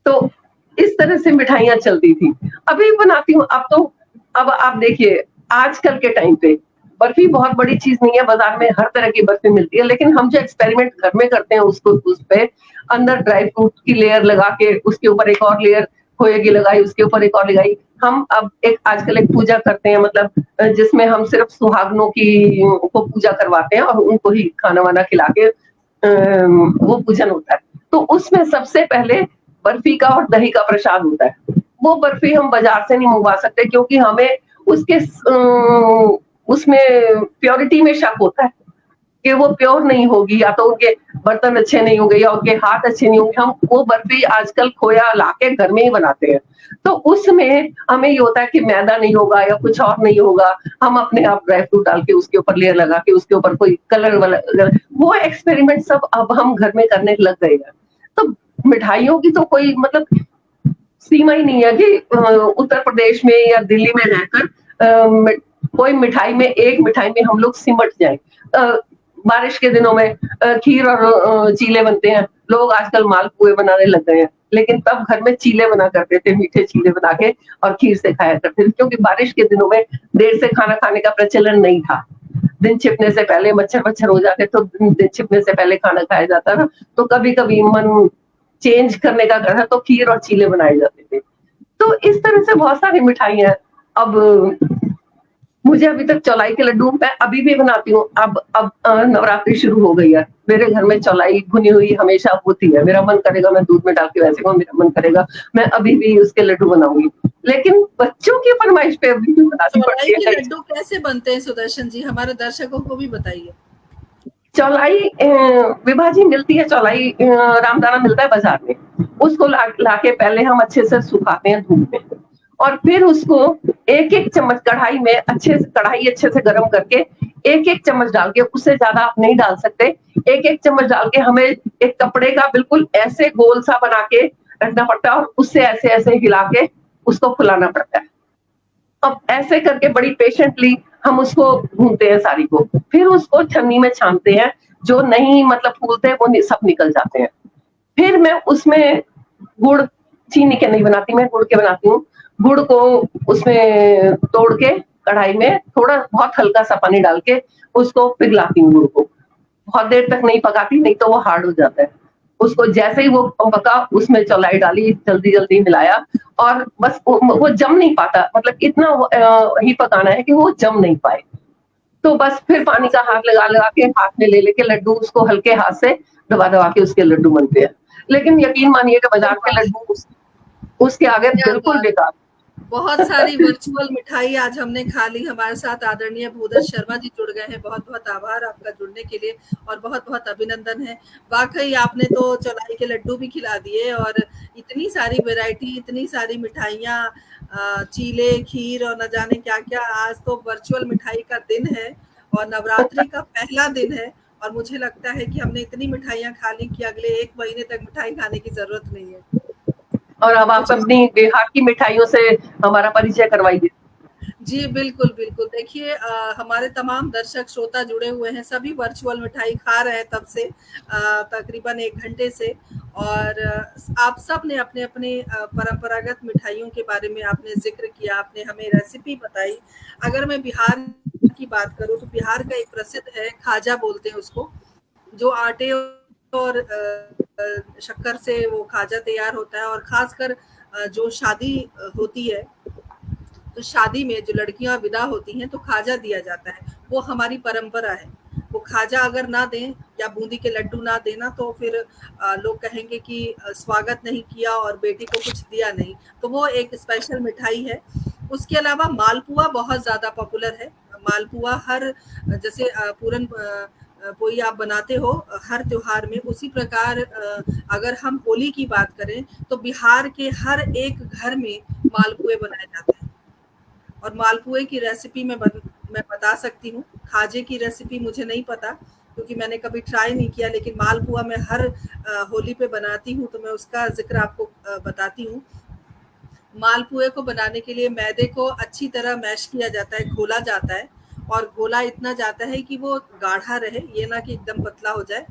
तो इस तरह से मिठाइयां चलती थी। अभी बनाती हूँ अब तो। अब आप देखिए आजकल के टाइम पे बर्फी बहुत बड़ी चीज नहीं है, बाजार में हर तरह की बर्फी मिलती है, लेकिन हम जो एक्सपेरिमेंट घर में करते हैं उसको, उस पे अंदर ड्राई फ्रूट की लेयर लगा के उसके ऊपर एक और लेयर खोए की लगाई, उसके ऊपर एक और लगाई। हम अब आजकल एक पूजा करते हैं, मतलब जिसमें हम सिर्फ सुहागनों की को पूजा करवाते हैं और उनको ही खाना वाना खिला के वो पूजन होता है। तो उसमें सबसे पहले बर्फी का और दही का प्रसाद होता है। वो बर्फी हम बाजार से नहीं मंगवा सकते क्योंकि हमें उसके उसमें प्योरिटी में शक होता है कि वो प्योर नहीं होगी, या तो उनके बर्तन अच्छे नहीं होंगे या उनके हाथ अच्छे नहीं होंगे। हम वो बर्फी आजकल खोया लाके घर में ही बनाते हैं, तो उसमें हमें ये होता है कि मैदा नहीं होगा या कुछ और नहीं होगा। हम अपने आप ड्राई फ्रूट डाल के उसके ऊपर लेयर लगा के उसके ऊपर कोई कलर वाला, वो एक्सपेरिमेंट सब अब हम घर में करने लग गए हैं। तो मिठाइयों की तो कोई मतलब सीमा ही नहीं है कि उत्तर प्रदेश में या दिल्ली में रहकर कोई मिठाई में, एक मिठाई में हम लोग सिमट जाए। बारिश के दिनों में खीर और चीले बनते हैं, लोग आजकल मालपुए बनाने लग गए हैं, लेकिन तब घर में चीले बना करते थे, मीठे चीले बना के और खीर से खाया करते थे, क्योंकि बारिश के दिनों में देर से खाना खाने का प्रचलन नहीं था। दिन छिपने से पहले मच्छर हो जाते तो दिन छिपने से पहले खाना खाया जाता था। तो कभी कभी मन चेंज करने का घर है तो खीर और चीले बनाए जाते थे। तो इस तरह से बहुत सारी मिठाइयां। अब मुझे अभी तक चौलाई के लड्डू मैं अभी भी बनाती हूँ। अब नवरात्रि शुरू हो गई है, मेरे घर में चौलाई भुनी हुई हमेशा होती है। मेरा मन करेगा मैं दूध में डाल के वैसे को, मेरा मन करेगा मैं अभी भी उसके लड्डू बनाऊंगी, लेकिन बच्चों की फरमाइश पे अभी भी बनानी पड़ती है। लड्डू कैसे बनते हैं सुदर्शन जी, हमारे दर्शकों को भी बताइए। चौलाई विभाजी मिलती है, चौलाई रामदाना मिलता है बाजार में, उसको लाके पहले हम अच्छे से सुखाते हैं धूप में, और फिर उसको एक एक चम्मच कढ़ाई में कढ़ाई अच्छे से गर्म करके एक एक चम्मच डाल के, उससे ज्यादा आप नहीं डाल सकते, एक एक चम्मच डाल के हमें एक कपड़े का बिल्कुल ऐसे गोल सा बना के रखना पड़ता है और उससे ऐसे ऐसे हिला के उसको फुलाना पड़ता है। अब ऐसे करके बड़ी पेशेंटली हम उसको भूनते हैं सारी को, फिर उसको छन्नी में छानते हैं, जो नहीं मतलब फूलते वो सब निकल जाते हैं। फिर मैं उसमें गुड़, चीनी के नहीं बनाती, मैं गुड़ के बनाती हूँ। गुड़ को उसमें तोड़ के कढ़ाई में थोड़ा बहुत हल्का सा पानी डाल के उसको पिघलाती हूँ। गुड़ को बहुत देर तक नहीं पकाती, नहीं तो वो हार्ड हो जाता है। उसको जैसे ही वो पका उसमें चौलाई डाली, जल्दी जल्दी मिलाया और बस वो जम नहीं पाता, मतलब इतना ही पकाना है कि वो जम नहीं पाए। तो बस फिर पानी का हाथ लगा लगा के हाथ में ले लेके लड्डू उसको हल्के हाथ से दबा दबा के उसके लड्डू बनते हैं। लेकिन यकीन मानिए कि बाजार के लड्डू उसके आगे बिल्कुल बेकार। बहुत सारी वर्चुअल मिठाई आज हमने खा ली। हमारे साथ आदरणीय भूधर शर्मा जी जुड़ गए हैं, बहुत बहुत आभार आपका जुड़ने के लिए और बहुत बहुत अभिनंदन है। वाकई आपने तो चौलाई के लड्डू भी खिला दिए और इतनी सारी वैरायटी, इतनी सारी मिठाइयाँ, चीले, खीर और न जाने क्या क्या। आज तो वर्चुअल मिठाई का दिन है और नवरात्रि का पहला दिन है और मुझे लगता है कि हमने इतनी मिठाइयाँ खा ली कि अगले 1 महीने तक मिठाई खाने की जरूरत नहीं है। और अब आप अपनी बिहार की मिठाइयों से हमारा परिचय करवाइए। जी बिल्कुल बिल्कुल। देखिए हमारे तमाम दर्शक श्रोता जुड़े हुए हैं, सभी वर्चुअल मिठाई खा रहे हैं तब से तकरीबन 1 घंटे से। और आप सब ने अपने अपने परंपरागत मिठाइयों के बारे में आपने जिक्र किया, आपने हमें रेसिपी बताई। अगर मैं बिहार की बात करूं तो बिहार का एक प्रसिद्ध है खाजा बोलते हैं उसको, जो आटे और शक्कर से वो खाजा तैयार होता है। और खासकर जो शादी होती है तो शादी में जो लड़कियां विदा होती हैं तो खाजा दिया जाता है, वो हमारी परंपरा है। वो खाजा अगर ना दें या बूंदी के लड्डू ना देना तो फिर लोग कहेंगे कि स्वागत नहीं किया और बेटी को कुछ दिया नहीं। तो वो एक स्पेशल मिठाई है। उसके अलावा मालपुआ बहुत ज्यादा पॉपुलर है। मालपुआ हर जैसे पूरन पोई आप बनाते हो हर त्योहार में, उसी प्रकार अगर हम होली की बात करें तो बिहार के हर एक घर में मालपुए बनाए जाते हैं। और मालपुए की रेसिपी मैं बता सकती हूँ। खाजे की रेसिपी मुझे नहीं पता क्योंकि मैंने कभी ट्राई नहीं किया, लेकिन मालपुआ मैं हर होली पे बनाती हूँ तो मैं उसका जिक्र आपको बताती हूँ। मालपुए को बनाने के लिए मैदे को अच्छी तरह मैश किया जाता है, घोला जाता है और घोला इतना जाता है कि वो गाढ़ा रहे, ये ना कि एकदम पतला हो जाए।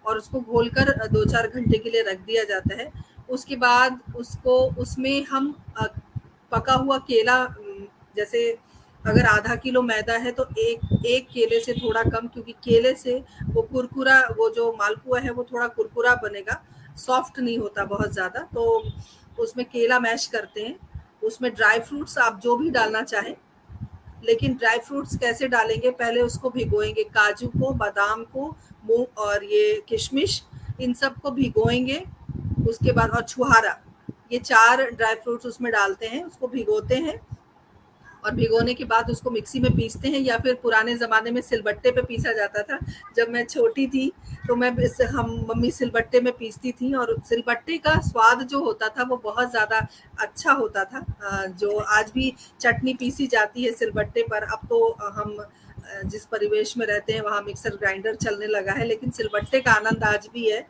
और उसको घोलकर 2-4 घंटे के लिए रख दिया जाता है। उसके बाद उसको उसमें हम पका हुआ केला, जैसे अगर आधा किलो मैदा है तो एक केले से थोड़ा कम, क्योंकि केले से वो कुरकुरा, वो जो मालपुआ है वो थोड़ा कुरकुरा बनेगा, सॉफ्ट नहीं होता बहुत ज्यादा। तो उसमें केला मैश करते हैं। उसमें ड्राई फ्रूट्स आप जो भी डालना चाहें, लेकिन ड्राई फ्रूट्स कैसे डालेंगे, पहले उसको भिगोएंगे, काजू को, बादाम को, मूंग और ये किशमिश, इन सब को भिगोएंगे। उसके बाद और छुहारा, ये 4 ड्राई फ्रूट्स उसमें डालते हैं, उसको भिगोते हैं और भिगोने के बाद उसको मिक्सी में पीसते हैं, या फिर पुराने ज़माने में सिलबट्टे पे पीसा जाता था। जब मैं छोटी थी तो हम मम्मी सिलबट्टे में पीसती थी और सिलबट्टे का स्वाद जो होता था वो बहुत ज़्यादा अच्छा होता था। जो आज भी चटनी पीसी जाती है सिलबट्टे पर, अब तो हम जिस परिवेश में रहते हैं वहाँ मिक्सर ग्राइंडर चलने लगा है, लेकिन सिलबट्टे का आनंद आज भी है।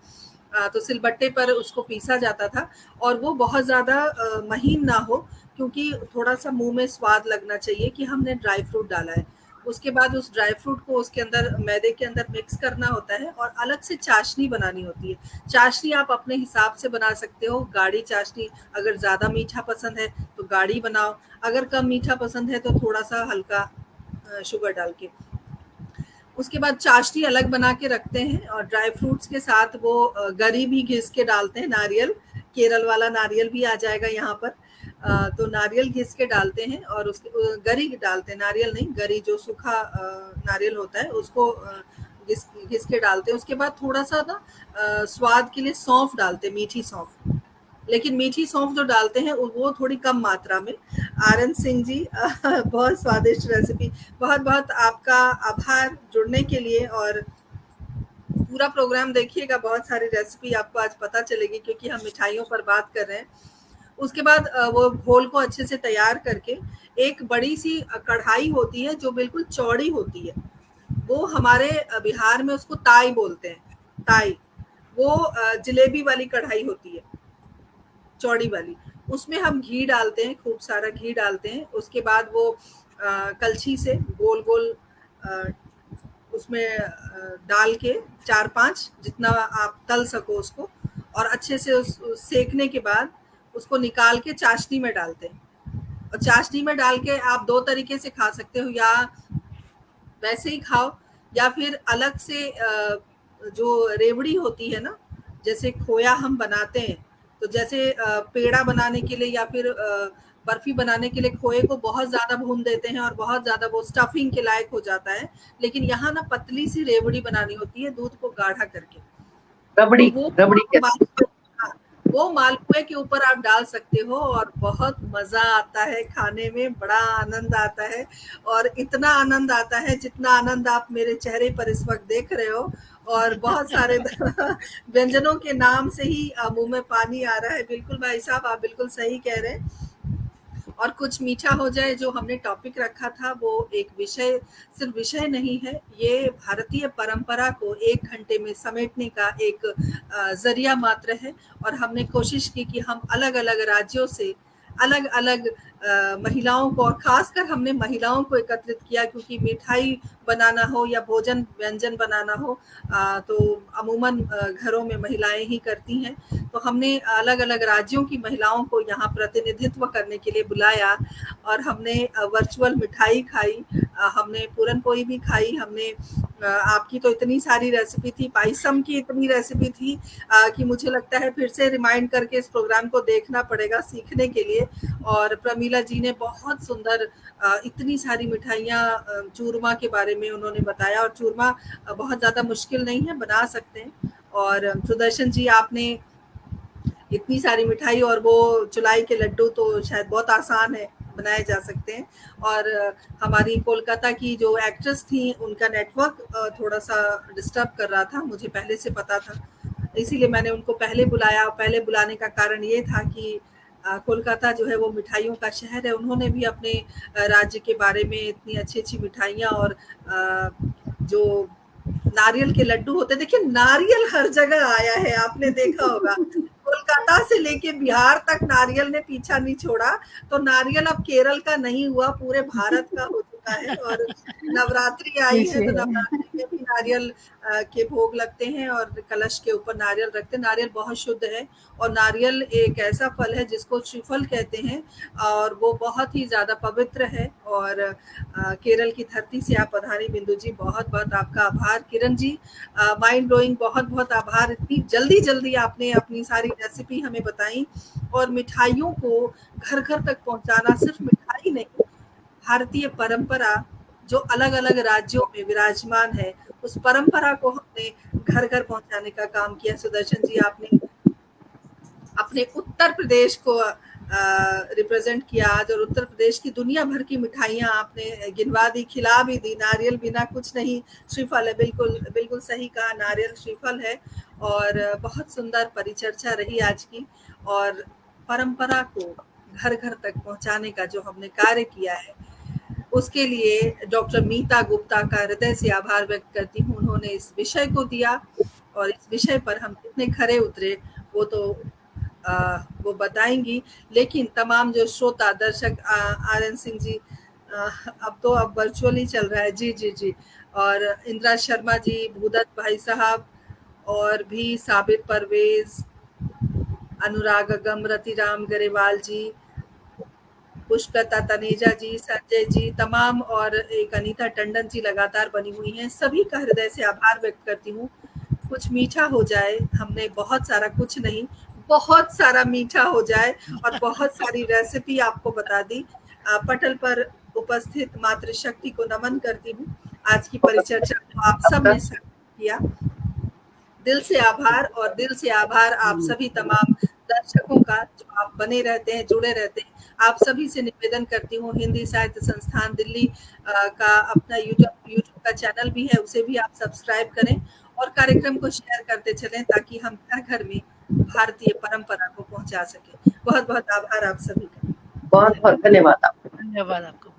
तो सिलबट्टे पर उसको पीसा जाता था और वो बहुत ज़्यादा महीन ना हो, क्योंकि थोड़ा सा मुंह में स्वाद लगना चाहिए कि हमने ड्राई फ्रूट डाला है। उसके बाद उस ड्राई फ्रूट को उसके अंदर मैदे के अंदर मिक्स करना होता है और अलग से चाशनी बनानी होती है। चाशनी आप अपने हिसाब से बना सकते हो, गाढ़ी चाशनी, अगर ज़्यादा मीठा पसंद है तो गाढ़ी बनाओ, अगर कम मीठा पसंद है तो थोड़ा सा हल्का शुगर डाल के। उसके बाद चाशनी अलग बना के रखते हैं और ड्राई फ्रूट्स के साथ वो गरी भी घिस के डालते हैं, नारियल, केरल वाला नारियल भी आ जाएगा यहाँ पर। तो नारियल घिस के डालते हैं और उसके गरी डालते हैं, नारियल नहीं, गरी जो सूखा नारियल होता है उसको घिस के डालते हैं। उसके बाद थोड़ा सा ना स्वाद के लिए सौंफ डालते हैं, मीठी सौंफ, लेकिन मीठी सौंफ जो डालते हैं वो थोड़ी कम मात्रा में। आरन सिंह जी बहुत स्वादिष्ट रेसिपी, बहुत बहुत आपका आभार जुड़ने के लिए। और पूरा प्रोग्राम देखिएगा, बहुत सारी रेसिपी आपको आज पता चलेगी क्योंकि हम मिठाइयों पर बात कर रहे हैं। उसके बाद वो घोल को अच्छे से तैयार करके एक बड़ी सी कढ़ाई होती है जो बिल्कुल चौड़ी होती है, वो हमारे बिहार में उसको ताई बोलते हैं, ताई। वो जलेबी वाली कढ़ाई होती है, चौड़ी वाली, उसमें हम घी डालते हैं, खूब सारा घी डालते हैं। उसके बाद वो कलछी से गोल गोल उसमें डाल के 4-5 जितना आप तल सको उसको, और अच्छे से सेकने के बाद उसको निकाल के चाशनी में डालते हैं। और चाशनी में डाल के आप 2 तरीके से खा सकते हो, या वैसे ही खाओ या फिर अलग से जो रेवड़ी होती है ना, जैसे खोया हम बनाते हैं, तो जैसे पेड़ा बनाने के लिए या फिर बर्फी बनाने के लिए खोए को बहुत ज्यादा भून देते हैं और बहुत ज्यादा वो स्टफिंग के लायक हो जाता है, लेकिन यहाँ ना पतली सी रेवड़ी बनानी होती है दूध को गाढ़ा करके, रबड़ी, तो वो रबड़ी हाँ, वो मालपुए के ऊपर आप डाल सकते हो और बहुत मजा आता है खाने में, बड़ा आनंद आता है। और इतना आनंद आता है जितना आनंद आप मेरे चेहरे पर इस वक्त देख रहे हो, और बहुत सारे व्यंजनों के नाम से ही मुंह में पानी आ रहा है। बिल्कुल भाई साहब, आप बिल्कुल सही कह रहे हैं। और कुछ मीठा हो जाए, जो हमने टॉपिक रखा था वो एक विषय, सिर्फ विषय नहीं है, ये भारतीय परंपरा को 1 घंटे में समेटने का एक जरिया मात्र है। और हमने कोशिश की कि हम अलग अलग राज्यों से अलग अलग महिलाओं को, और खासकर हमने महिलाओं को एकत्रित किया, क्योंकि मिठाई बनाना हो या भोजन व्यंजन बनाना हो तो अमूमन घरों में महिलाएं ही करती हैं। तो हमने अलग अलग राज्यों की महिलाओं को यहाँ प्रतिनिधित्व करने के लिए बुलाया, और हमने वर्चुअल मिठाई खाई, हमने पूरन पोली भी खाई, हमने आपकी तो इतनी सारी रेसिपी थी, पायसम की इतनी रेसिपी थी कि मुझे लगता है फिर से रिमाइंड करके इस प्रोग्राम को देखना पड़ेगा सीखने के लिए। और प्रमीला जी ने बहुत सुंदर इतनी सारी मिठाइयाँ, चूरमा के बारे में उन्होंने बताया, और चूरमा बहुत ज़्यादा मुश्किल नहीं है, बना सकते हैं। और सुदर्शन जी, आपने इतनी सारी मिठाई, और वो चुलाई के लड्डू तो शायद बहुत आसान है, बनाए जा सकते हैं। और हमारी कोलकाता की जो एक्ट्रेस थी, उनका नेटवर्क थोड़ा सा डिस्टर्ब कर रहा था, मुझे पहले से पता था, इसीलिए मैंने उनको पहले बुलाया। पहले बुलाने का कारण ये था कि कोलकाता जो है वो मिठाइयों का शहर है, उन्होंने भी अपने राज्य के बारे में इतनी अच्छी अच्छी मिठाइयाँ, और जो नारियल के लड्डू होते, देखिए नारियल हर जगह आया है, आपने देखा होगा, कोलकाता से लेके बिहार तक नारियल ने पीछा नहीं छोड़ा। तो नारियल अब केरल का नहीं हुआ, पूरे भारत का हो चुका है। और नवरात्रि आई है, तो नवरात्रि में भी नारियल के भोग लगते हैं, और कलश के ऊपर नारियल रखते हैं। नारियल बहुत शुद्ध है, और नारियल एक ऐसा फल है जिसको श्रीफल कहते हैं, और वो बहुत ही ज्यादा पवित्र है। और केरल की धरती से आप पधारी बिंदु जी, बहुत बहुत आपका आभार। किरण जी, माइंड ब्लोइंग, बहुत बहुत आभार, इतनी जल्दी जल्दी आपने अपनी सारी रेसिपी हमें बताई। और मिठाइयों को घर घर तक पहुंचाना, सिर्फ मिठाई नहीं, भारतीय परंपरा जो अलग अलग राज्यों में विराजमान है, उस परंपरा को हमने घर घर पहुंचाने का काम किया। सुदर्शन जी, आपने अपने उत्तर प्रदेश को रिप्रेजेंट किया आज, और उत्तर प्रदेश की दुनिया भर की मिठाइयाँ आपने गिनवा दी, खिला भी दी। नारियल बिना कुछ नहीं, श्रीफल है, बिल्कुल बिल्कुल सही कहा, नारियल श्रीफल है। और बहुत सुंदर परिचर्चा रही आज की, और परंपरा को घर घर तक पहुंचाने का जो हमने कार्य किया है, उसके लिए डॉक्टर मीता गुप्ता का हृदय से आभार व्यक्त करती हूँ। उन्होंने इस विषय को दिया, और इस विषय पर हम कितने खरे उतरे वो तो वो बताएंगी। लेकिन तमाम जो श्रोता दर्शक, आर.एन. सिंह जी, अब तो अब वर्चुअली चल रहा है, जी जी जी, और इंदिरा शर्मा जी, भूदत्त भाई साहब, और भी साबिर परवेज, अनुराग अगम, रतिराम गरेवाल जी, पुष्पलता तनेजा जी, संजय जी, तमाम, और एक अनीता टंडन जी लगातार बनी हुई हैं। सभी का हृदय से आभार व्यक्त करती हूँ। कुछ मीठा हो जाए, हमने बहुत सारा, कुछ नहीं, बहुत सारा मीठा हो जाए, और बहुत सारी रेसिपी आपको बता दी। पटल पर उपस्थित मातृशक्ति को नमन करती हूँ। आज की परिचर्चा को आप सब ने किया, दिल से आभार। और दिल से आभार आप सभी तमाम दर्शकों का, जो आप बने रहते हैं, जुड़े रहते हैं। आप सभी से निवेदन करती हूँ, हिंदी साहित्य संस्थान दिल्ली का अपना यूट्यूब का चैनल भी है, उसे भी आप सब्सक्राइब करें, और कार्यक्रम को शेयर करते चलें, ताकि हम घर घर में भारतीय परंपरा को पहुंचा सके। बहुत बहुत आभार आप सभी का। बहुत बहुत धन्यवाद आपको। धन्यवाद आपको।